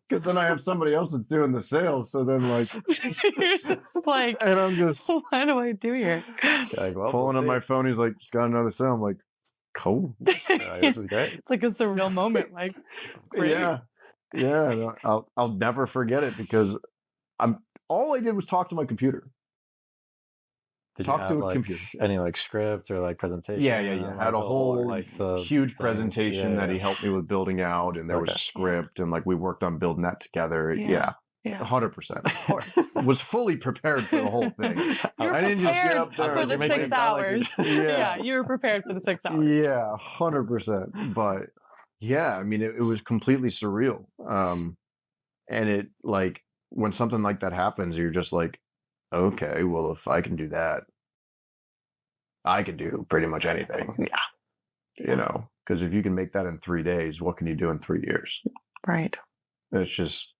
Because then I have somebody else that's doing the sales. So then You're just like, and I'm just, what do I do here? Like, well, pulling up my phone. He's like, just got another sale. I'm like, cool. This is great. It's like a surreal moment. Like, great. Yeah. I'll never forget it, because all I did was talk to my computer. Did talk you to have, a like, computer. Any like script or like presentation? Yeah. Like, Had a whole like the huge things? presentation that he helped me with building out, and there was a script, and like we worked on building that together. Yeah. 100%. Of course. Was fully prepared for the whole thing. You're I didn't just get up there for and the make 6 it hours. Yeah. You were prepared for the 6 hours. Yeah, 100%. But yeah, I mean, it was completely surreal. And it, like, when something like that happens, you're just like, okay, well, if I can do that, I can do pretty much anything. Yeah. Because if you can make that in 3 days, what can you do in 3 years? Right. It's just,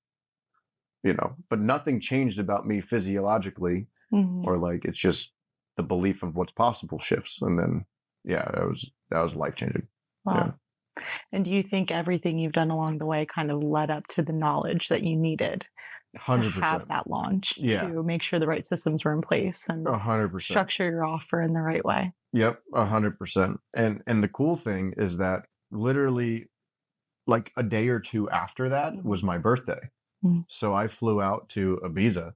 but nothing changed about me physiologically, or like, it's just the belief of what's possible shifts. And then, that was life changing. Wow. Yeah. And do you think everything you've done along the way kind of led up to the knowledge that you needed 100%. to have that launch, Yeah. to make sure the right systems were in place and 100%. structure your offer in the right way? Yep, 100%. And the cool thing is that literally, like a day or two after that was my birthday. So I flew out to Ibiza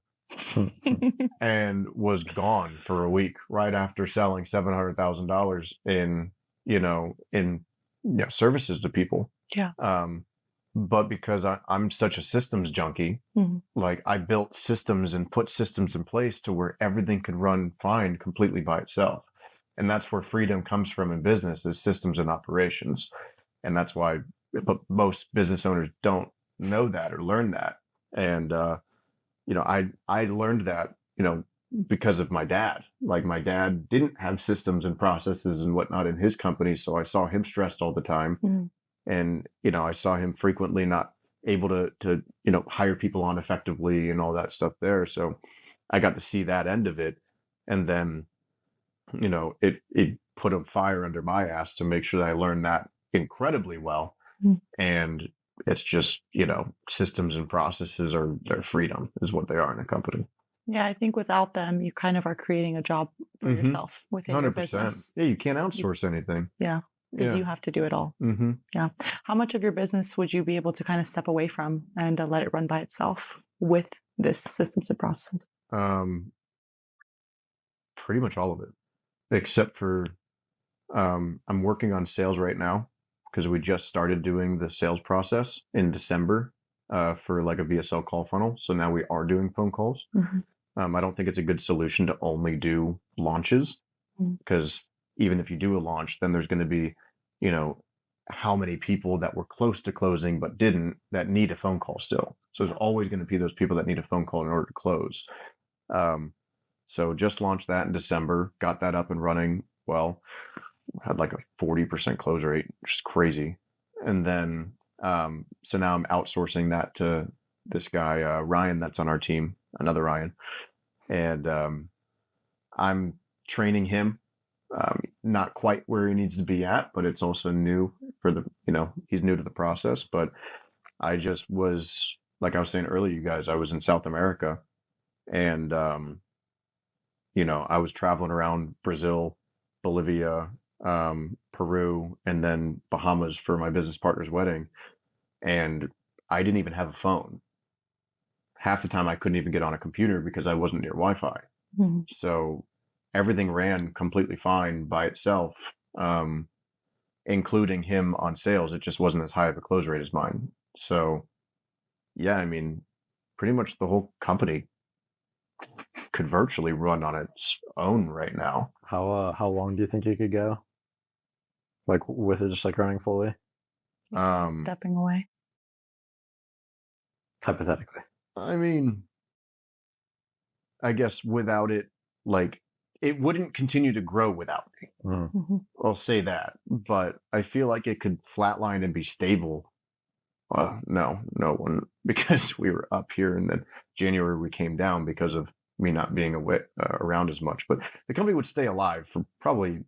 and was gone for a week right after selling $700,000 in services to people. Yeah. But because I'm such a systems junkie, like I built systems and put systems in place to where everything could run fine completely by itself. And that's where freedom comes from in business, is systems and operations. And that's why most business owners don't know that or learn that. And, I learned that, because of my dad. Like, my dad didn't have systems and processes and whatnot in his company. So I saw him stressed all the time. And, I saw him frequently not able to hire people on effectively and all that stuff there. So I got to see that end of it. And then, it put a fire under my ass to make sure that I learned that incredibly well. And it's just, systems and processes their freedom is what they are in a company. Yeah, I think without them, you kind of are creating a job for yourself within your business. Yeah, you can't outsource anything. Yeah, because you have to do it all. Yeah. How much of your business would you be able to kind of step away from and let it run by itself with this systems and processes? pretty much all of it, except for I'm working on sales right now because we just started doing the sales process in December for like a VSL call funnel. So now we are doing phone calls. I don't think it's a good solution to only do launches because even if you do a launch, then there's going to be, you know, how many people that were close to closing but didn't that need a phone call still. So there's always going to be those people that need a phone call in order to close. So just launched that in December, got that up and running. Well, had like a 40% close rate, which is crazy. And then, so now I'm outsourcing that to this guy, Ryan, that's on our team, another Ryan. And I'm training him, not quite where he needs to be at, but it's also new for the, he's new to the process. But I just was, like I was saying earlier, you guys, I was in South America and, I was traveling around Brazil, Bolivia, Peru, and then Bahamas for my business partner's wedding. And I didn't even have a phone. Half the time I couldn't even get on a computer because I wasn't near Wi-Fi. So everything ran completely fine by itself, including him on sales. It just wasn't as high of a close rate as mine. So yeah, I mean, pretty much the whole company could virtually run on its own right now. How long do you think you could go? Like with it just like running fully? Stepping away. Hypothetically. I mean, I guess without it, like it wouldn't continue to grow without me. I'll say that, but I feel like it could flatline and be stable. Well, no one, because we were up here and then January we came down because of me not being around as much. But the company would stay alive for probably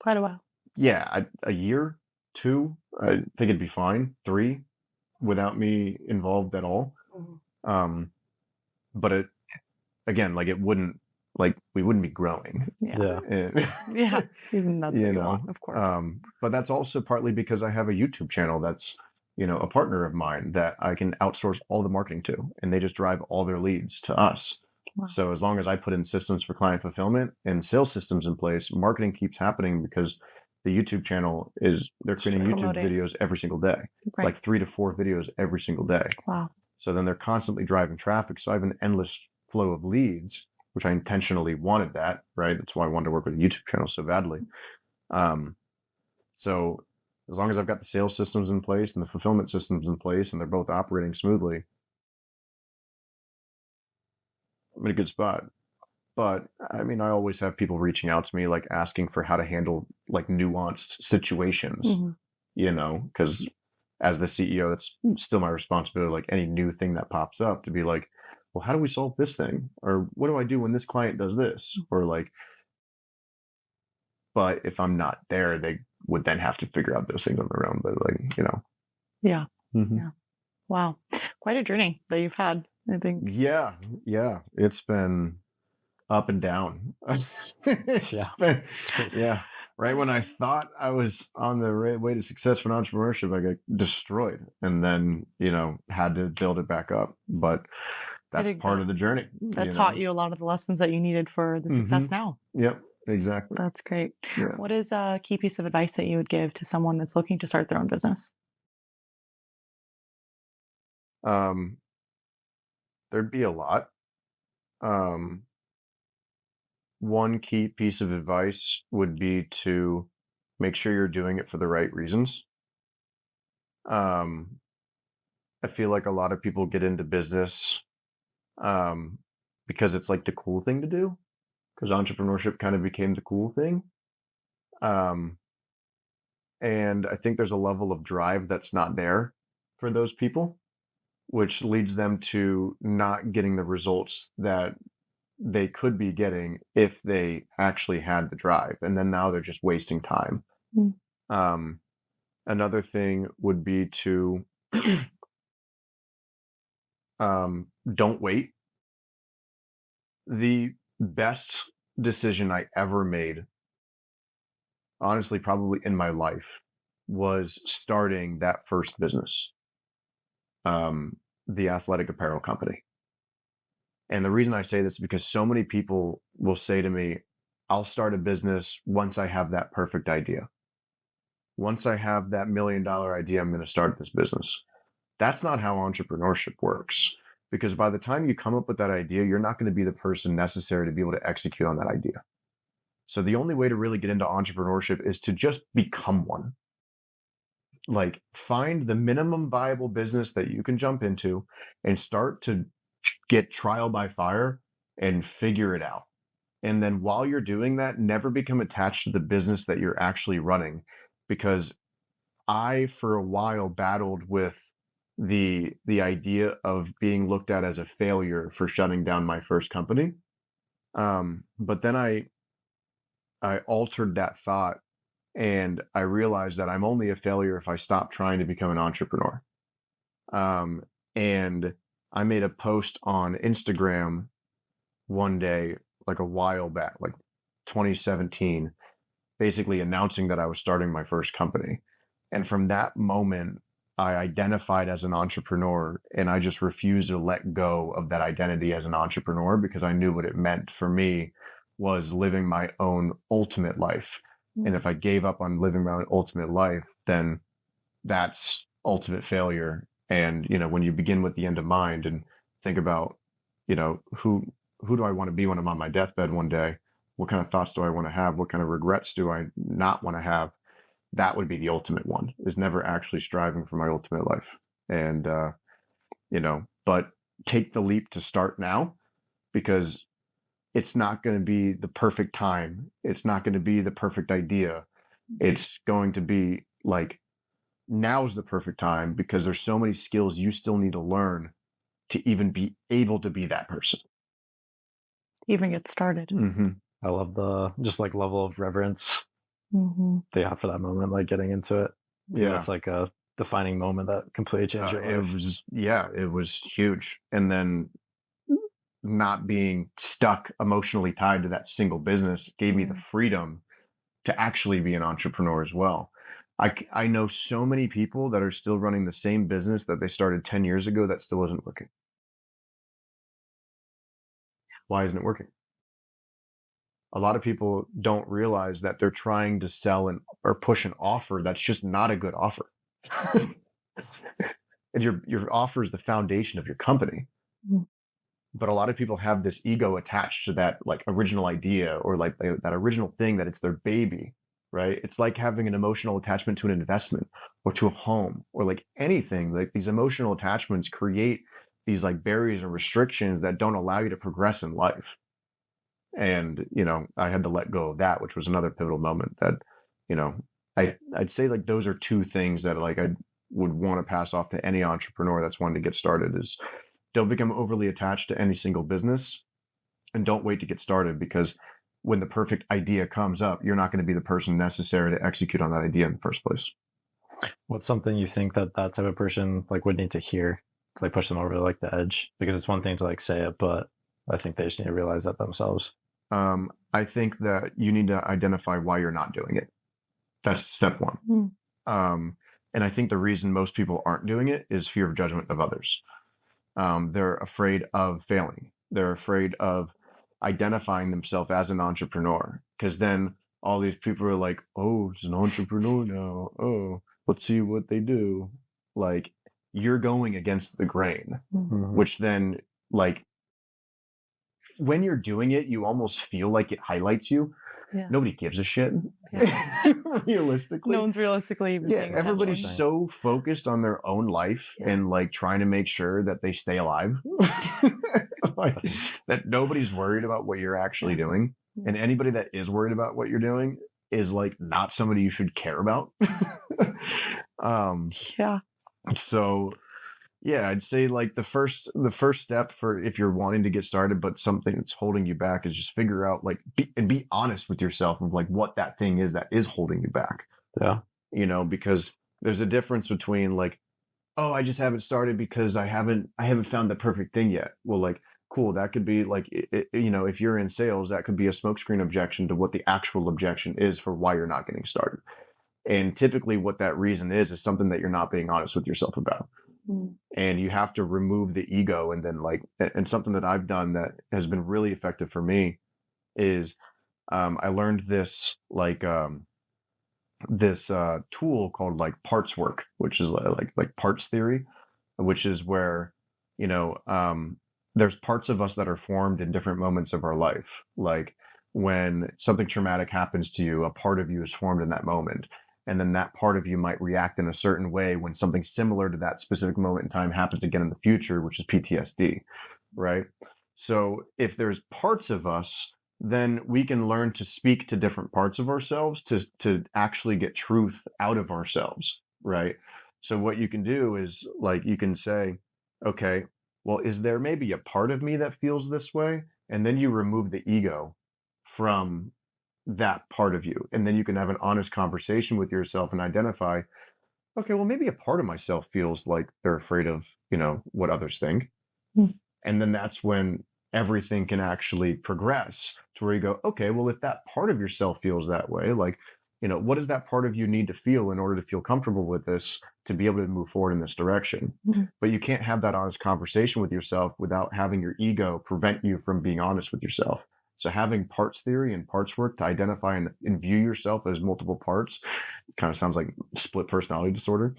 quite a while. Yeah, a year, 2. I think it'd be fine. 3, without me involved at all. But it, again, like it wouldn't, like we wouldn't be growing. Yeah. Yeah. Even that's what you want, of course. But that's also partly because I have a YouTube channel that's, a partner of mine that I can outsource all the marketing to, and they just drive all their leads to us. Wow. So as long as I put in systems for client fulfillment and sales systems in place, marketing keeps happening because the YouTube channel they're creating YouTube videos every single day, like 3 to 4 videos every single day. Wow. So then they're constantly driving traffic. So I have an endless flow of leads, which I intentionally wanted that, right? That's why I wanted to work with a YouTube channel so badly. So as long as I've got the sales systems in place and the fulfillment systems in place and they're both operating smoothly, I'm in a good spot. But I mean, I always have people reaching out to me, like asking for how to handle like nuanced situations, because as the CEO, that's still my responsibility. Like any new thing that pops up to be like, well, how do we solve this thing? Or what do I do when this client does this? Or like, but if I'm not there, they would then have to figure out those things on their own. But like, Yeah. Yeah. Wow. Quite a journey that you've had, I think. Yeah. It's been up and down. Yeah. Right when I thought I was on the way to success for entrepreneurship, I got destroyed and then, had to build it back up. But that's part of the journey. That taught you a lot of the lessons that you needed for the success now. Yep, exactly. That's great. Yeah. What is a key piece of advice that you would give to someone that's looking to start their own business? There'd be a lot. One key piece of advice would be to make sure you're doing it for the right reasons. I feel like a lot of people get into business because it's like the cool thing to do, because entrepreneurship kind of became the cool thing. And I think there's a level of drive that's not there for those people, which leads them to not getting the results that they could be getting if they actually had the drive. And then now they're just wasting time. Another thing would be to don't wait. The best decision I ever made, honestly, probably in my life, was starting that first business, the athletic apparel company. And the reason I say this is because so many people will say to me, I'll start a business once I have that perfect idea. Once I have that $1 million idea, I'm going to start this business. That's not how entrepreneurship works. Because by the time you come up with that idea, you're not going to be the person necessary to be able to execute on that idea. So the only way to really get into entrepreneurship is to just become one. Like, find the minimum viable business that you can jump into and start to get trial by fire and figure it out. And then while you're doing that, never become attached to the business that you're actually running. Because I, for a while, battled with the idea of being looked at as a failure for shutting down my first company. But then I altered that thought, and I realized that I'm only a failure if I stop trying to become an entrepreneur. And I made a post on Instagram one day, like a while back, like 2017, basically announcing that I was starting my first company. And from that moment, I identified as an entrepreneur, and I just refused to let go of that identity as an entrepreneur, because I knew what it meant for me was living my own ultimate life. And if I gave up on living my own ultimate life, then that's ultimate failure. And, when you begin with the end in mind and think about, who do I want to be when I'm on my deathbed one day? What kind of thoughts do I want to have? What kind of regrets do I not want to have? That would be the ultimate one, is never actually striving for my ultimate life. And, but take the leap to start now, because it's not going to be the perfect time. It's not going to be the perfect idea. It's going to be like, now's the perfect time, because there's so many skills you still need to learn to even be able to be that person. Even get started. Mm-hmm. I love the just like level of reverence they have for that moment, like getting into it. Yeah. It's like a defining moment that completely changed your life. It was huge. And then not being stuck emotionally tied to that single business gave me the freedom to actually be an entrepreneur as well. I know so many people that are still running the same business that they started 10 years ago that still isn't working. Why isn't it working? A lot of people don't realize that they're trying to sell or push an offer that's just not a good offer. And your offer is the foundation of your company. But a lot of people have this ego attached to that, like, original idea, or like that original thing, that it's their baby, right? It's like having an emotional attachment to an investment or to a home, or like anything. Like, these emotional attachments create these like barriers and restrictions that don't allow you to progress in life. And, I had to let go of that, which was another pivotal moment that, I'd say like those are two things that like I would want to pass off to any entrepreneur that's wanting to get started, is don't become overly attached to any single business, and don't wait to get started, because when the perfect idea comes up, you're not going to be the person necessary to execute on that idea in the first place. What's something you think that type of person like would need to hear to like push them over like the edge? Because it's one thing to like say it, but I think they just need to realize that themselves. I think that you need to identify why you're not doing it. That's step one. And I think the reason most people aren't doing it is fear of judgment of others. They're afraid of failing. They're afraid of identifying themselves as an entrepreneur, because then all these people are like, oh, it's an entrepreneur now. Oh, let's see what they do. Like, you're going against the grain, which then, like, when you're doing it, you almost feel like it highlights you. Yeah. Nobody gives a shit. Yeah. Realistically. No one's realistically. Everybody's so focused on their own life and like trying to make sure that they stay alive. Like, that nobody's worried about what you're actually doing. And anybody that is worried about what you're doing is like not somebody you should care about. So yeah, I'd say like the first step for if you're wanting to get started, but something that's holding you back, is just figure out like be honest with yourself of like what that thing is that is holding you back. Yeah. Because there's a difference between like, oh, I just haven't started because I haven't found the perfect thing yet. Well, like, cool. That could be like, if you're in sales, that could be a smokescreen objection to what the actual objection is for why you're not getting started. And typically what that reason is something that you're not being honest with yourself about. And you have to remove the ego. And then and something that I've done that has been really effective for me is I learned this tool called parts work, which is like parts theory, which is where, there's parts of us that are formed in different moments of our life. Like when something traumatic happens to you, a part of you is formed in that moment. And then that part of you might react in a certain way when something similar to that specific moment in time happens again in the future, which is PTSD, right? So if there's parts of us, then we can learn to speak to different parts of ourselves to actually get truth out of ourselves, right? So what you can do is you can say, okay, well, is there maybe a part of me that feels this way? And then you remove the ego from that part of you. And then you can have an honest conversation with yourself and identify, okay, well, maybe a part of myself feels like they're afraid of, what others think. And then that's when everything can actually progress to where you go, okay, well, if that part of yourself feels that way, what does that part of you need to feel in order to feel comfortable with this, to be able to move forward in this direction? But you can't have that honest conversation with yourself without having your ego prevent you from being honest with yourself. So having parts theory and parts work to identify and view yourself as multiple parts, it kind of sounds like split personality disorder,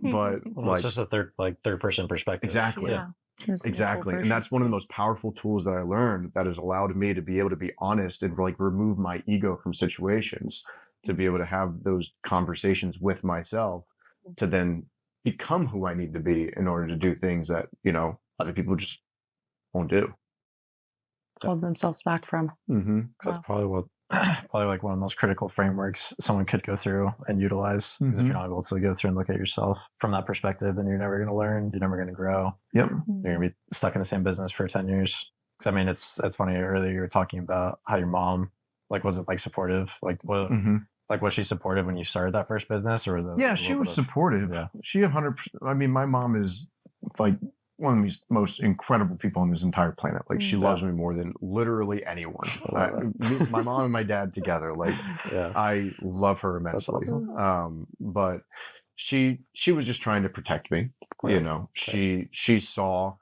but it's just a third person perspective. Exactly. Yeah. Exactly. And that's one of the most powerful tools that I learned that has allowed me to be able to be honest and remove my ego from situations, to be able to have those conversations with myself, to then become who I need to be in order to do things that, other people just won't do. Hold themselves back from. That's probably one of the most critical frameworks someone could go through and utilize. Because if you're not able to go through and look at yourself from that perspective, then you're never going to learn. You're never going to grow. Yep. You're going to be stuck in the same business for 10 years. Because it's funny, earlier you were talking about how your mom, wasn't supportive. Was she supportive when you started that first business, or Yeah, she was supportive. Yeah. She 100%. I mean, my mom is one of the most incredible people on this entire planet. She loves me more than literally anyone. My mom and my dad together. I love her immensely. Awesome. But she was just trying to protect me. She saw,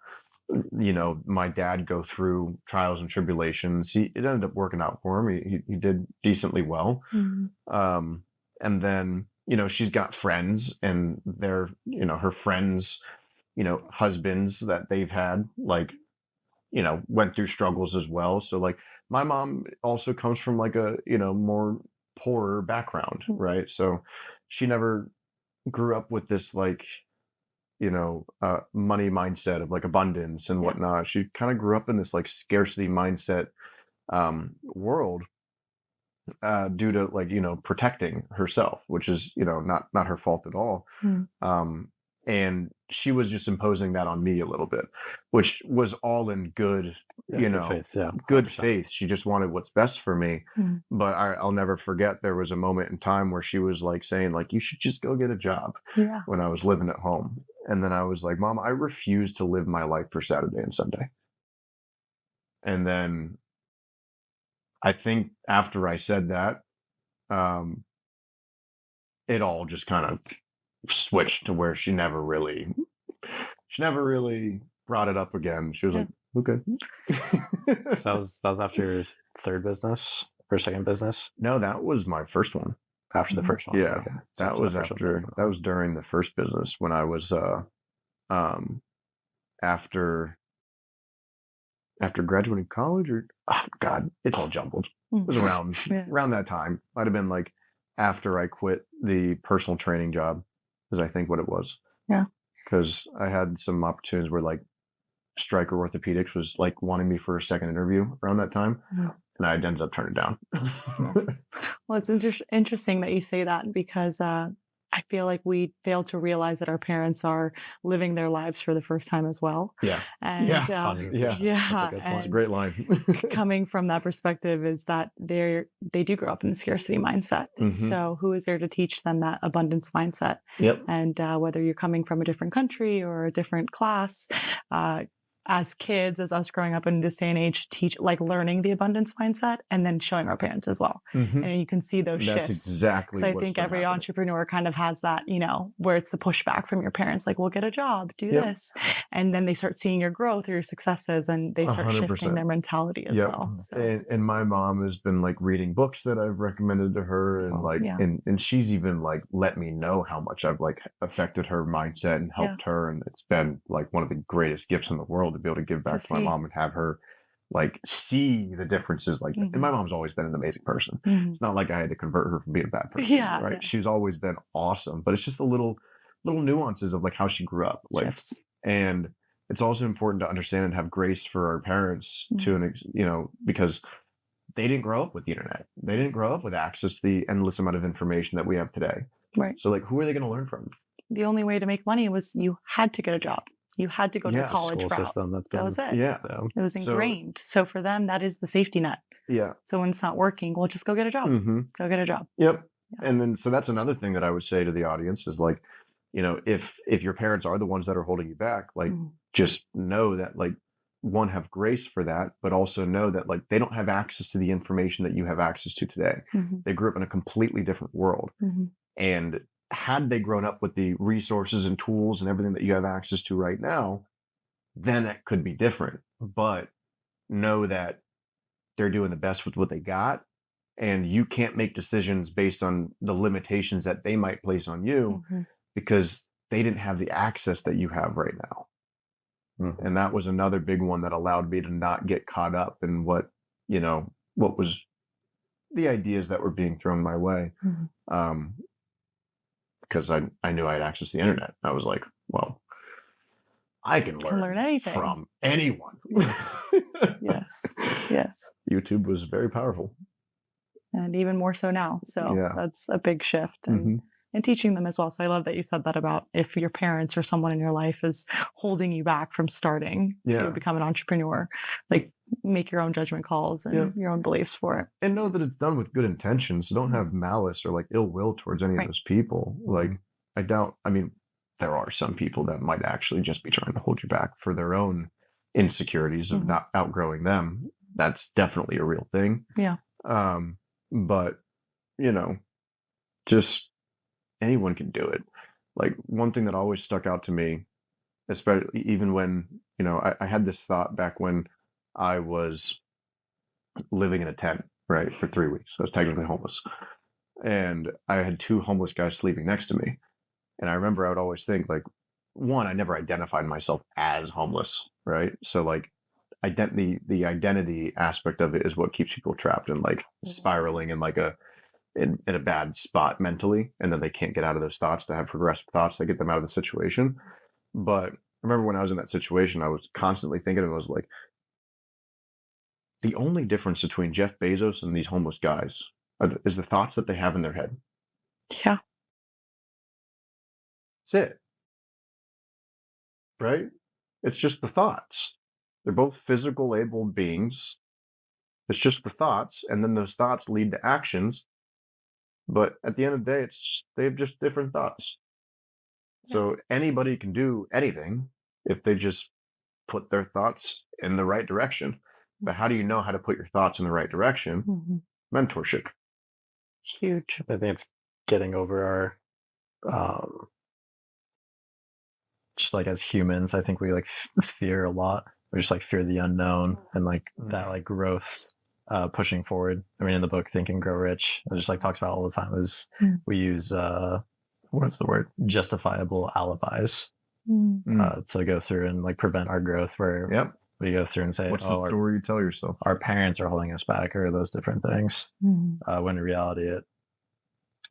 my dad go through trials and tribulations. It ended up working out for him. He did decently well. And then, she's got friends, and they're, her friends, husbands that they've had, went through struggles as well. So my mom also comes from a, more poorer background, right? So she never grew up with this money mindset of abundance and whatnot. She kind of grew up in this scarcity mindset world, due to protecting herself, which is not her fault at all. And she was just imposing that on me a little bit, which was all in good, good faith. She just wanted what's best for me. But I'll never forget, there was a moment in time where she was saying you should just go get a job, when I was living at home. And then I was like, Mom, I refuse to live my life for Saturday and Sunday. And then I think after I said that, it all just kind of switched to where she never really brought it up again. She was like, okay. So that was after your third business or second business? No, that was my first one. After the first one? Yeah. Okay. That was during the first business, when I was after graduating college, or it's all jumbled. It was around that time. Might have been after I quit the personal training job, is I think what it was. Yeah. Because I had some opportunities where Stryker Orthopedics was wanting me for a second interview around that time, and I ended up turning it down. Well, it's interesting that you say that, because I feel like we fail to realize that our parents are living their lives for the first time as well. Yeah. And That's a great line. Coming from that perspective is that they do grow up in the scarcity mindset. So who is there to teach them that abundance mindset? Yep. And whether you're coming from a different country or a different class, as kids, as us growing up in this day and age, learning the abundance mindset and then showing our parents as well. Mhm. And you can see those That's shifts. exactly I what's think been every happening. entrepreneur kind of has that, where it's the pushback from your parents, like, we'll get a job, do Yep. this. And then they start seeing your growth or your successes and they start shifting 100%. their mentality as well. So And my mom has been like reading books that I've recommended to her, and like, yeah. and she's even like let me know how much I've like affected her mindset and helped her. And it's been like one of the greatest gifts in the world to be able to give back to my mom and have her like see the differences. Like, and my mom's always been an amazing person. It's not like I had to convert her from being a bad person. Right. Yeah. She's always been awesome, but it's just the little nuances of like how she grew up. Like, shifts. And it's also important to understand and have grace for our parents because they didn't grow up with the internet. They didn't grow up with access to the endless amount of information that we have today. Right. So like, who are they going to learn from? The only way to make money was you had to get a job. You had to go to college route. System, that was it. Yeah. It was ingrained. So for them, that is the safety net. Yeah. So when it's not working, well, just go get a job. Go get a job. Yep. Yeah. And then, so that's another thing that I would say to the audience is like, if your parents are the ones that are holding you back, like, just know that like, one, have grace for that, but also know that like, they don't have access to the information that you have access to today. They grew up in a completely different world. And had they grown up with the resources and tools and everything that you have access to right now, then that could be different. But know that they're doing the best with what they got, and you can't make decisions based on the limitations that they might place on you because they didn't have the access that you have right now. And that was another big one that allowed me to not get caught up in what was the ideas that were being thrown my way. Because I knew I had access to the internet. I was like, well, I can learn anything from anyone. Yes. YouTube was very powerful. And even more so now. So that's a big shift. And teaching them as well. So I love that you said that about if your parents or someone in your life is holding you back from starting to become an entrepreneur, like make your own judgment calls and your own beliefs for it. And know that it's done with good intentions. So don't have malice or like ill will towards any of those people. Like, there are some people that might actually just be trying to hold you back for their own insecurities of not outgrowing them. That's definitely a real thing. Yeah. But, just anyone can do it. Like, one thing that always stuck out to me, especially even when, I had this thought back when I was living in a tent, right, for 3 weeks. I was technically homeless. And I had 2 homeless guys sleeping next to me. And I remember I would always think, like, one, I never identified myself as homeless, right? So, like, the identity aspect of it is what keeps people trapped and, like, spiraling in, like, in a bad spot mentally. And then they can't get out of those thoughts to have progressive thoughts that get them out of the situation. But I remember when I was in that situation, I was constantly thinking, it was like, the only difference between Jeff Bezos and these homeless guys is the thoughts that they have in their head. Yeah. That's it. Right? It's just the thoughts. They're both physical able beings. It's just the thoughts. And then those thoughts lead to actions. But at the end of the day, they have just different thoughts. Yeah. So anybody can do anything if they just put their thoughts in the right direction. But how do you know how to put your thoughts in the right direction? Mentorship. Huge. I think it's getting over our, just like as humans, I think we like fear a lot. We just like fear the unknown and like that like growth, pushing forward. I mean, in the book Think and Grow Rich, it just like talks about all the time is we use, what's the word? Justifiable alibis to go through and like prevent our growth where we go through and say, what's the story you tell yourself? Our parents are holding us back or those different things. When in reality, it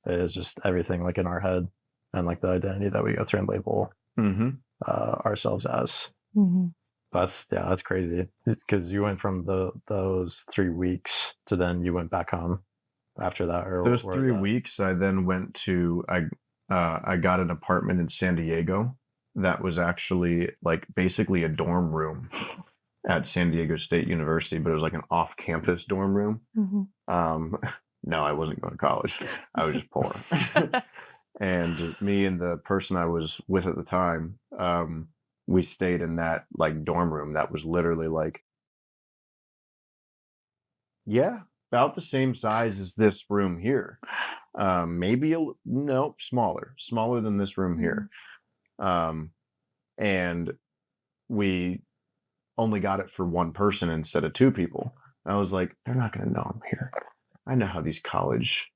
is just everything like in our head and like the identity that we go through and label ourselves as. That's crazy because you went from those 3 weeks to then you went back home after that. Or those 3 weeks, I then went to I got an apartment in San Diego that was actually like basically a dorm room at San Diego State University, but it was like an off-campus dorm room. No, I wasn't going to college. I was just poor. And me and the person I was with at the time, we stayed in that like dorm room that was literally like, yeah, about the same size as this room here. Maybe no, smaller than this room here. And we only got it for one person instead of two people. I was like, they're not going to know I'm here. I know how these college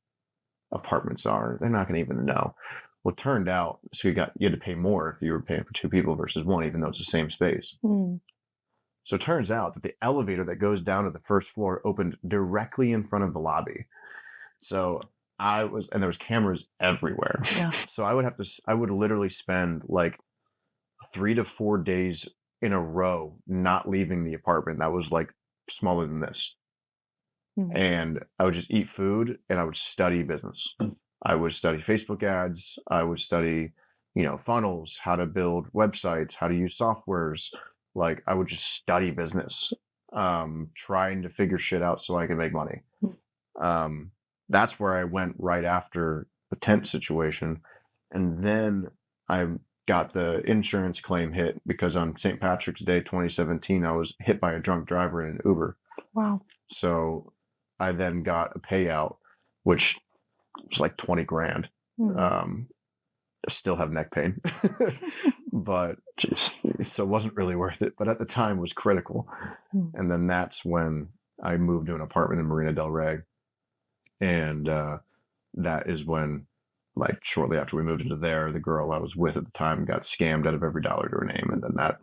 apartments are. They're not going to even know. Well, it turned out, so you had to pay more if you were paying for two people versus one, even though it's the same space. So it turns out that the elevator that goes down to the first floor opened directly in front of the lobby. So and there was cameras everywhere. Yeah. So I would literally spend like 3 to 4 days in a row not leaving the apartment that was like smaller than this. And I would just eat food and I would study business. I would study Facebook ads. I would study, funnels, how to build websites, how to use softwares. Like I would just study business, trying to figure shit out so I could make money. That's where I went right after the tent situation. And then I got the insurance claim hit because on St. Patrick's Day 2017, I was hit by a drunk driver in an Uber. Wow. So I then got a payout, which was like 20 grand. I still have neck pain, but so it wasn't really worth it. But at the time was critical. And then that's when I moved to an apartment in Marina del Rey. And that is when, like shortly after we moved into there, the girl I was with at the time got scammed out of every dollar to her name. And then that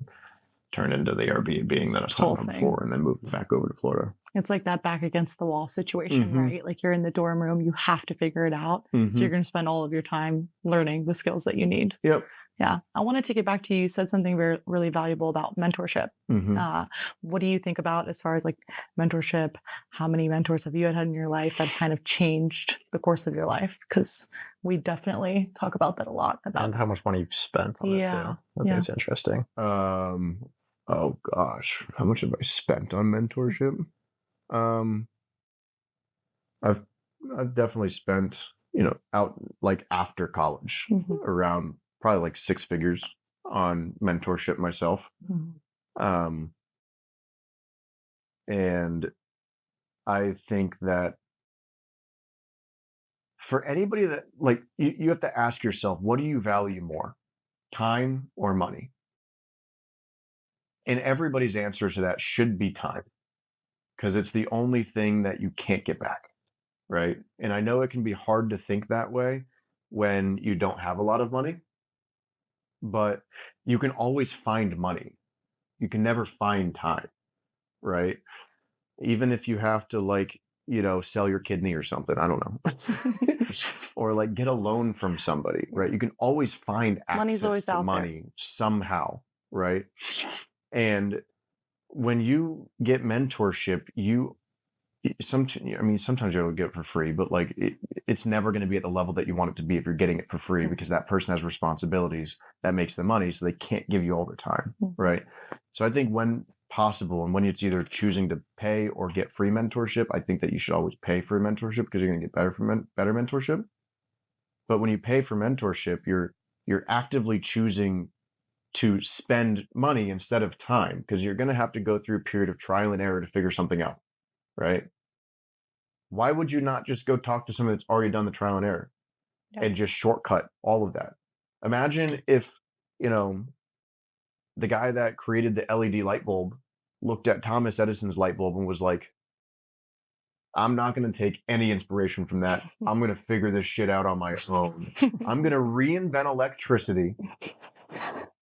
turned into the Airbnb that I was talking about before, and then moved back over to Florida. It's like that back against the wall situation, right? Like you're in the dorm room, you have to figure it out. So you're going to spend all of your time learning the skills that you need. Yep. Yeah. I want to take it back to you. You said something really valuable about mentorship. What do you think about as far as like mentorship? How many mentors have you had in your life that kind of changed the course of your life? Because we definitely talk about that a lot. And how much money you've spent on it too. I think it's interesting. Oh gosh, how much have I spent on mentorship? I've definitely spent, out like after college, around probably like 6 figures on mentorship myself. And I think that for anybody that like, you have to ask yourself, what do you value more, time or money? And everybody's answer to that should be time, because it's the only thing that you can't get back, right? And I know it can be hard to think that way when you don't have a lot of money, but you can always find money. You can never find time, right? Even if you have to like, sell your kidney or something, I don't know, or like get a loan from somebody, right? You can always find access to money somehow, right? And when you get mentorship, sometimes you'll get it for free, but like it's never going to be at the level that you want it to be if you're getting it for free, because that person has responsibilities that makes the money, so they can't give you all the time, right? So I think when possible, and when it's either choosing to pay or get free mentorship, I think that you should always pay for mentorship, because you're going to get better mentorship. But when you pay for mentorship, you're actively choosing to spend money instead of time, because you're going to have to go through a period of trial and error to figure something out, right? Why would you not just go talk to someone that's already done the trial and error and just shortcut all of that? Imagine if, the guy that created the LED light bulb looked at Thomas Edison's light bulb and was like, I'm not going to take any inspiration from that. I'm going to figure this shit out on my own. I'm going to reinvent electricity.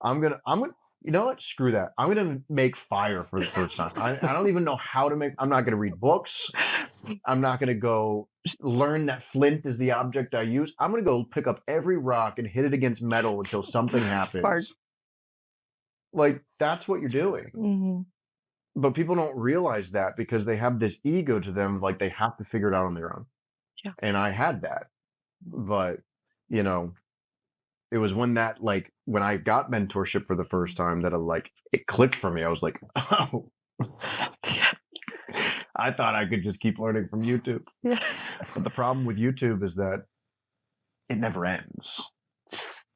I'm going to, you know what? Screw that. I'm going to make fire for the first time. I don't even know how to make, I'm not going to read books. I'm not going to go learn that flint is the object I use. I'm going to go pick up every rock and hit it against metal until something happens. Spark. Like, that's what you're doing. But people don't realize that, because they have this ego to them, like they have to figure it out on their own. Yeah. And I had that. But, it was when I got mentorship for the first time that it clicked for me. I was like, oh, I thought I could just keep learning from YouTube. Yeah. But the problem with YouTube is that it never ends.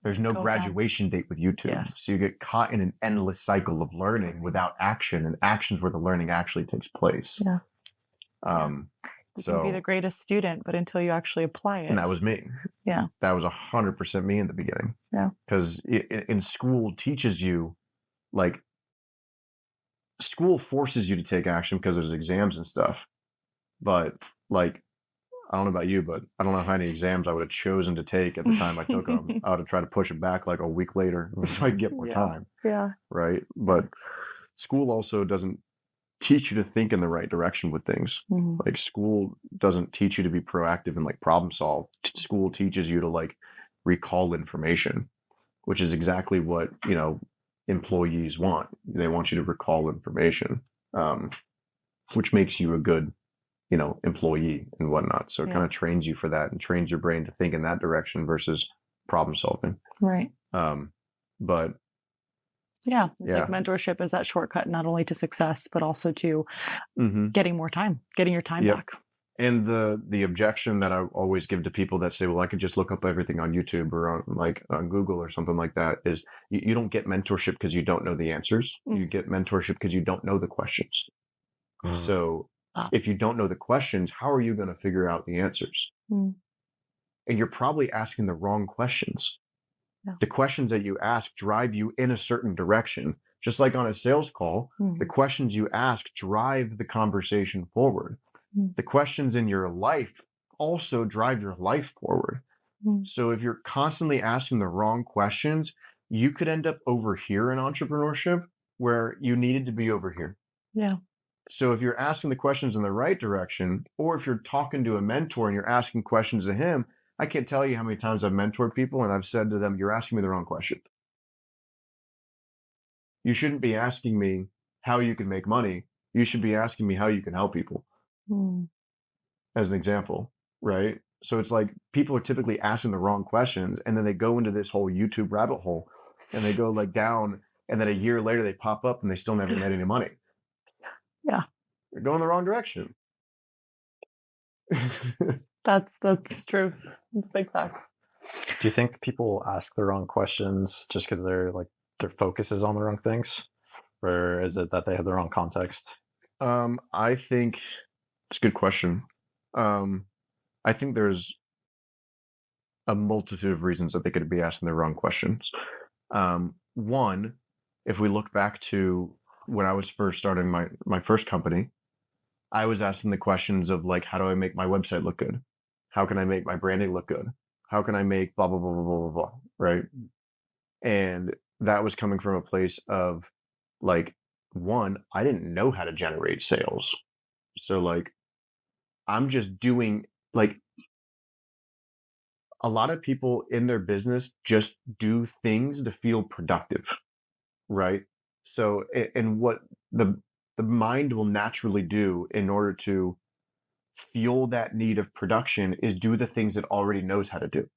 There's no Go down. graduation date with YouTube. Yes. So you get caught in an endless cycle of learning without action, and actions where the learning actually takes place. Yeah. You So can be the greatest student, but until you actually apply it. and that was me. Yeah. That was 100% me in the beginning. Yeah. Because in school teaches you, like, school forces you to take action because there's exams and stuff. But like, I don't know about you, but I don't know how many exams I would have chosen to take at the time I took them. I would have tried to push it back like a week later so I could get more time. Yeah. Right. But school also doesn't teach you to think in the right direction with things. Mhm. Like, school doesn't teach you to be proactive and like problem solve. School teaches you to like recall information, which is exactly what, employees want. They want you to recall information, which makes you a good, employee and whatnot. So it Yeah. kind of trains you for that and trains your brain to think in that direction versus problem solving. Right. But Yeah. It's like Yeah. mentorship is that shortcut not only to success, but also to mhm. getting more time, getting your time Yep. back. And the objection that I always give to people that say, well, I could just look up everything on YouTube or on Google or something like that is you don't get mentorship because you don't know the answers. Mm. You get mentorship because you don't know the questions. So Ah. if you don't know the questions, how are you going to figure out the answers? Mm. And you're probably asking the wrong questions. Yeah. The questions that you ask drive you in a certain direction. Just like on a sales call, the Mhm. questions you ask drive the conversation forward. Mm. The questions in your life also drive your life forward. Mm. So if you're constantly asking the wrong questions, you could end up over here in entrepreneurship where you needed to be over here. Yeah. So if you're asking the questions in the right direction, or if you're talking to a mentor and you're asking questions to him, I can't tell you how many times I've mentored people and I've said to them, you're asking me the wrong question. You shouldn't be asking me how you can make money. You should be asking me how you can help people, Mm. as an example, right? So it's like people are typically asking the wrong questions and then they go into this whole YouTube rabbit hole and they go like down, and then a year later they pop up and they still never made any money. Yeah. They're going the wrong direction. That's true. It's big facts. Do you think people ask the wrong questions just because their focus is on the wrong things, or is it that they have the wrong context? I think it's a good question. I think there's a multitude of reasons that they could be asking the wrong questions. One, if we look back to when I was first starting my first company, I was asking the questions of like, how do I make my website look good? How can I make my branding look good? How can I make blah, blah, blah, blah, blah, blah, blah, right? And that was coming from a place of like, one, I didn't know how to generate sales. So like, I'm just doing like, a lot of people in their business just do things to feel productive, right? So, and what the mind will naturally do in order to fuel that need of production is do the things it already knows how to do,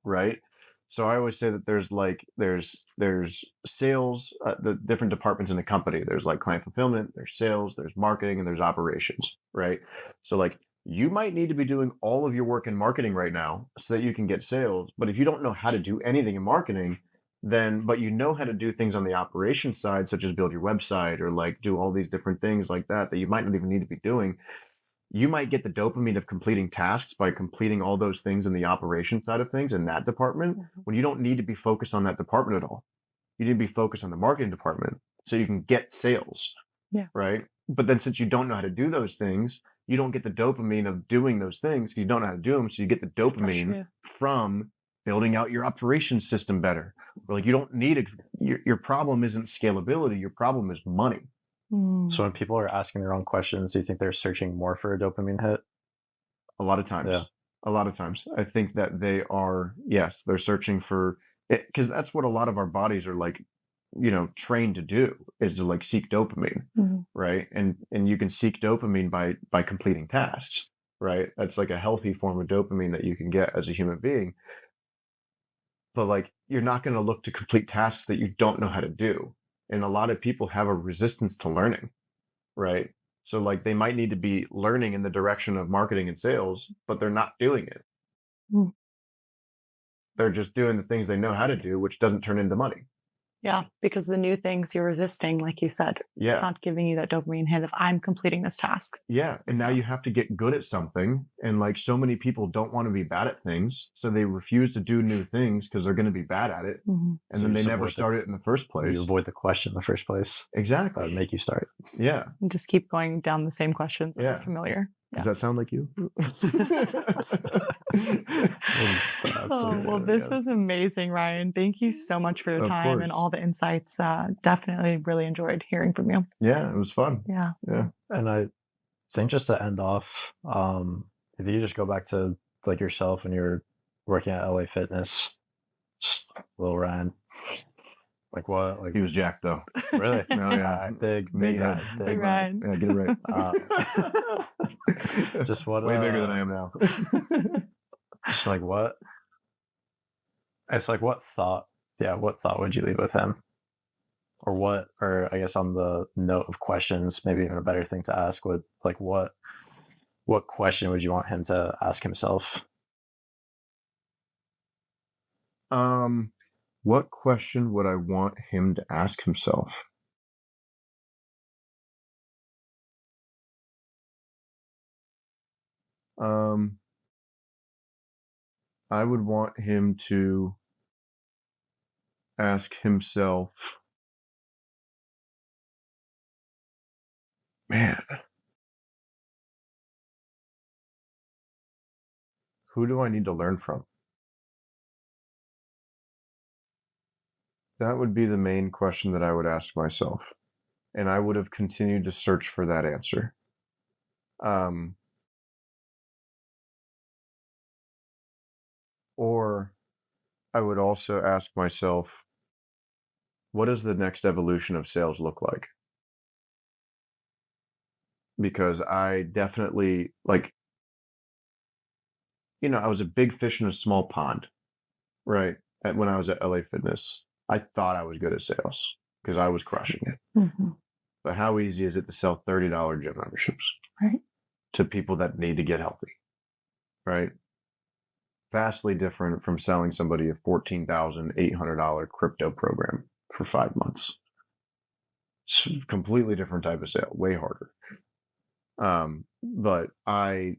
right? So I always say that there's sales, the different departments in the company. There's like client fulfillment, there's sales, there's marketing, and there's operations, right? So like you might need to be doing all of your work in marketing right now so that you can get sales. But if you don't know how to do anything in marketing, but you know how to do things on the operations side, such as build your website or like do all these different things like that you might not even need to be doing. You might get the dopamine of completing tasks by completing all those things in the operation side of things in that department, when you don't need to be focused on that department at all. You need to be focused on the marketing department so you can get sales. Yeah. Right. But then since you don't know how to do those things, you don't get the dopamine of doing those things. You don't know how to do them. So you get the dopamine from building out your operations system better. Or like you don't need your problem isn't scalability. Your problem is money. Mm. So when people are asking the wrong questions, do you think they're searching more for a dopamine hit? A lot of times. Yeah. A lot of times. I think that they are, yes, they're searching for it because that's what a lot of our bodies are like, trained to do is to like seek dopamine, Mhm. right? And you can seek dopamine by completing tasks, right? That's like a healthy form of dopamine that you can get as a human being. But like you're not going to look to complete tasks that you don't know how to do. And a lot of people have a resistance to learning, right? So like they might need to be learning in the direction of marketing and sales, but they're not doing it. Mm. they're just doing the things they know how to do, which doesn't turn into money. Yeah, because the new things you're resisting, like you said, Yeah. it's not giving you that dopamine hit of I'm completing this task. Yeah. And now you have to get good at something. And like so many people don't want to be bad at things. So they refuse to do new things because they're going to be bad at it. Mhm. And then they never start it in the first place. You avoid the question in the first place. Exactly. That would make you start. Yeah. And just keep going down the same questions that Yeah. are familiar. Does that sound like you? Oh, well, this was amazing, Ryan. Thank you so much for your Of time and course. all the insights. Definitely really enjoyed hearing from you. Yeah, it was fun. Yeah. Yeah. And I think just to end off, if you just go back to like yourself when you're working at LA Fitness, little Ryan, like what? Like He was jacked though. really? Oh yeah. Big Big guy, head. Big Ryan. Yeah, get it right. Just what? Way bigger than I am now. Just like what? It's like what thought? Yeah, what thought would you leave with him? Or what? Or I guess on the note of questions, maybe even a better thing to ask would like what question would you want him to ask himself? What question would I want him to ask himself? I would want him to ask himself, man, who do I need to learn from? That would be the main question that I would ask myself. And I would have continued to search for that answer. Or I would also ask myself, what does the next evolution of sales look like? Because I definitely, like, I was a big fish in a small pond, right? When I was at LA Fitness, I thought I was good at sales because I was crushing it. Mm-hmm. But how easy is it to sell $30 gym memberships Right. to people that need to get healthy, right? Vastly different from selling somebody a $14,800 crypto program for 5 months. It's a completely different type of sale, way harder. But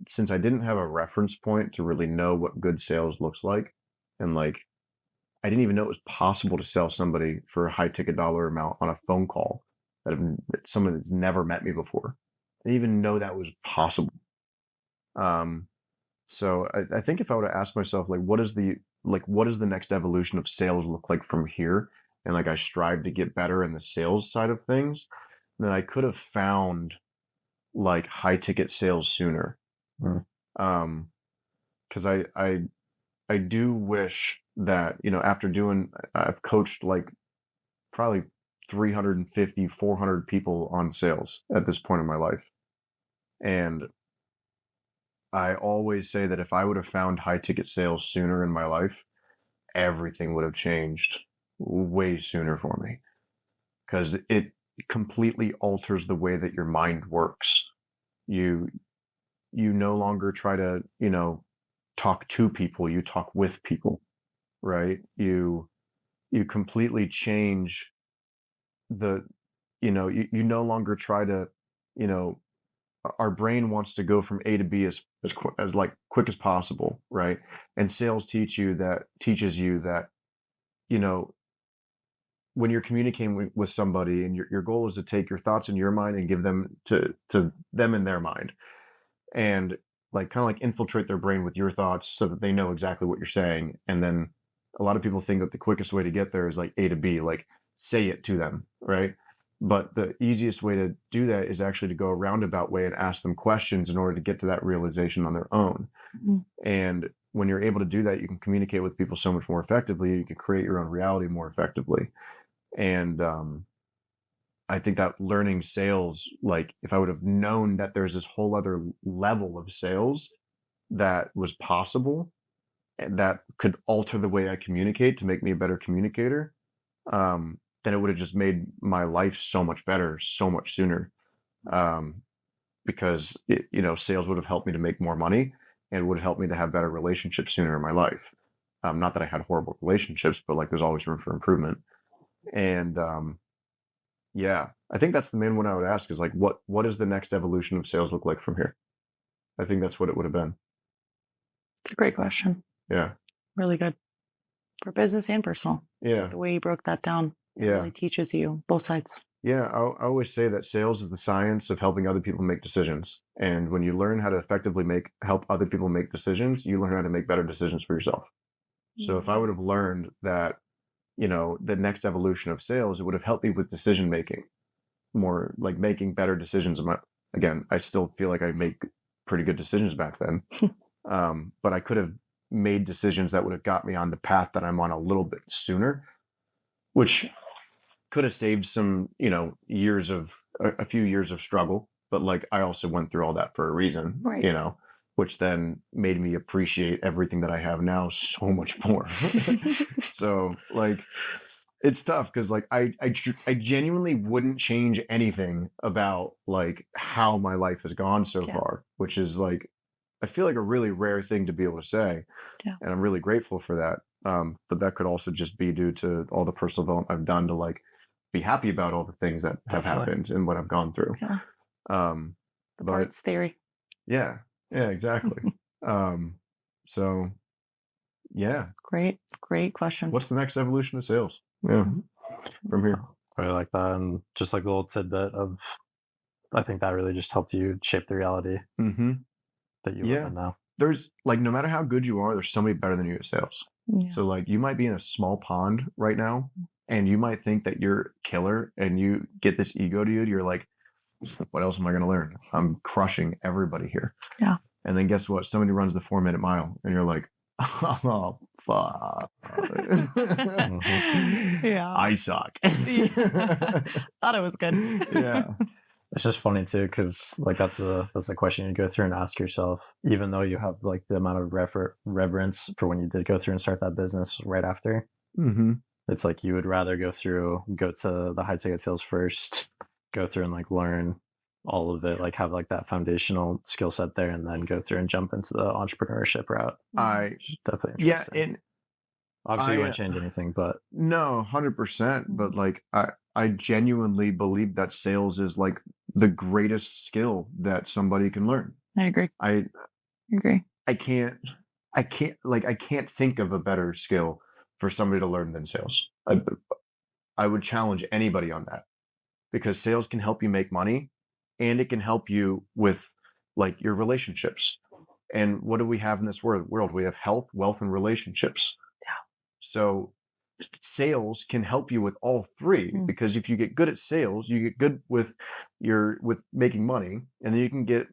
since I didn't have a reference point to really know what good sales looks like, and like, I didn't even know it was possible to sell somebody for a high ticket dollar amount on a phone call someone that's never met me before. I didn't even know that was possible. So I think if I would have asked myself, like, what is the next evolution of sales look like from here? And like, I strive to get better in the sales side of things, then I could have found like high ticket sales sooner. Cause I do wish that, after I've coached like probably 350, 400 people on sales at this point in my life. And I always say that if I would have found high ticket sales sooner in my life, everything would have changed way sooner for me, because it completely alters the way that your mind works. You no longer try to, talk to people, you talk with people, right? You completely change you no longer try to, our brain wants to go from A to B as like quick as possible, right? And sales teaches you that, when you're communicating with somebody and your goal is to take your thoughts in your mind and give them to them in their mind, and like kind of like infiltrate their brain with your thoughts so that they know exactly what you're saying. And then a lot of people think that the quickest way to get there is like A to B, like say it to them, right? But the easiest way to do that is actually to go a roundabout way and ask them questions in order to get to that realization on their own. Mm-hmm. And when you're able to do that, you can communicate with people so much more effectively. You can create your own reality more effectively. And I think that learning sales, like if I would have known that there's this whole other level of sales that was possible and that could alter the way I communicate to make me a better communicator, then it would have just made my life so much better, so much sooner. Because sales would have helped me to make more money and would have helped me to have better relationships sooner in my life. Not that I had horrible relationships, but like there's always room for improvement. And yeah, I think that's the main one I would ask is like, what does the next evolution of sales look like from here? I think that's what it would have been. It's a great question. Yeah. Really good for business and personal. Yeah. The way you broke that down really teaches you both sides. Yeah. I always say that sales is the science of helping other people make decisions. And when you learn how to effectively help other people make decisions, you learn how to make better decisions for yourself. So if I would have learned that, the next evolution of sales, it would have helped me with decision making, more like making better decisions. Again, I still feel like I make pretty good decisions back then. But I could have made decisions that would have got me on the path that I'm on a little bit sooner, which could have saved some, a few years of struggle. But like, I also went through all that for a reason, right. Which then made me appreciate everything that I have now so much more. So like, it's tough because like I genuinely wouldn't change anything about like how my life has gone so far, which is like, I feel like a really rare thing to be able to say. Yeah. And I'm really grateful for that. But that could also just be due to all the personal development I've done to like be happy about all the things that have happened and what I've gone through. Yeah. The parts theory. Yeah. Yeah, exactly. So yeah. Great question. What's the next evolution of sales? Yeah. From here. I really like that. And just like the little tidbit of, I think that really just helped you shape the reality that you live in now. There's like, no matter how good you are, there's somebody better than you at sales. Yeah. So like you might be in a small pond right now and you might think that you're killer and you get this ego to you. You're like, what else am I going to learn? I'm crushing everybody here. Yeah. And then guess what? Somebody runs the 4-minute mile and you're like, oh, fuck. Yeah. I suck. Thought it was good. Yeah. It's just funny too, because like that's a question you go through and ask yourself, even though you have like the amount of reverence for when you did go through and start that business right after. It's like you would rather go to the high ticket sales first, go through and like learn all of it, like have like that foundational skill set there, and then go through and jump into the entrepreneurship route. Definitely. Yeah. And obviously you wouldn't change anything, but no, 100%. But like, I genuinely believe that sales is like the greatest skill that somebody can learn. I agree. I agree. I can't think of a better skill for somebody to learn than sales. I would challenge anybody on that, because sales can help you make money and it can help you with like your relationships. And what do we have in this world? We have health, wealth, and relationships. Yeah. So sales can help you with all three, because if you get good at sales, you get good with making money, and then you can get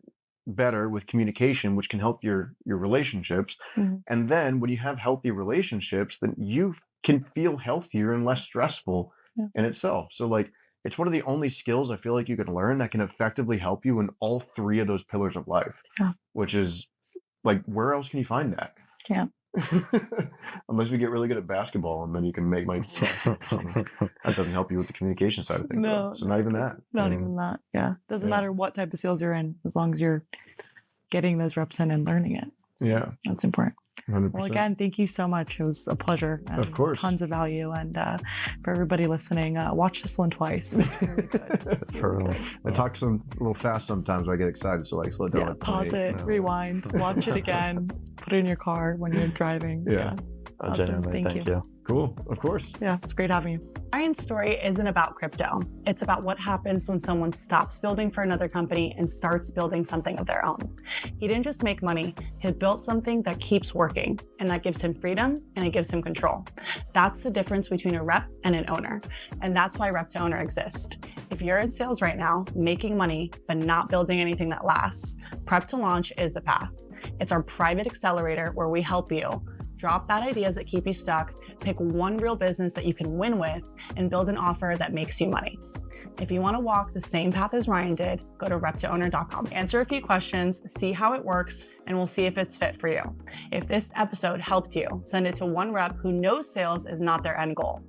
better with communication, which can help your relationships. And then when you have healthy relationships, then you can feel healthier and less stressful in itself. So like, it's one of the only skills I feel like you can learn that can effectively help you in all three of those pillars of life, which is like, where else can you find that? Yeah. Unless we get really good at basketball, and then you can make money. That doesn't help you with the communication side of things. No, so not even that. Not even that. Yeah. Doesn't matter what type of sales you're in, as long as you're getting those reps in and learning it. Yeah. That's important. 100%. Well, again, thank you so much. It was a pleasure. And of course. Tons of value. And for everybody listening, watch this one twice. It's really good. For real. I talk a little fast sometimes when I get excited, so like slow down. Yeah, pause it, rewind, watch it again, put it in your car when you're driving. Yeah. Awesome. Genuinely, thank you. Cool. Of course. Yeah, it's great having you. Ryan's story isn't about crypto. It's about what happens when someone stops building for another company and starts building something of their own. He didn't just make money, he built something that keeps working, and that gives him freedom and it gives him control. That's the difference between a rep and an owner. And that's why Rep2Owner exists. If you're in sales right now, making money, but not building anything that lasts, Prep to Launch is the path. It's our private accelerator where we help you drop bad ideas that keep you stuck, pick one real business that you can win with, and build an offer that makes you money. If you want to walk the same path as Ryan did, go to Rep2Owner.com. Answer a few questions, see how it works, and we'll see if it's fit for you. If this episode helped you, send it to one rep who knows sales is not their end goal.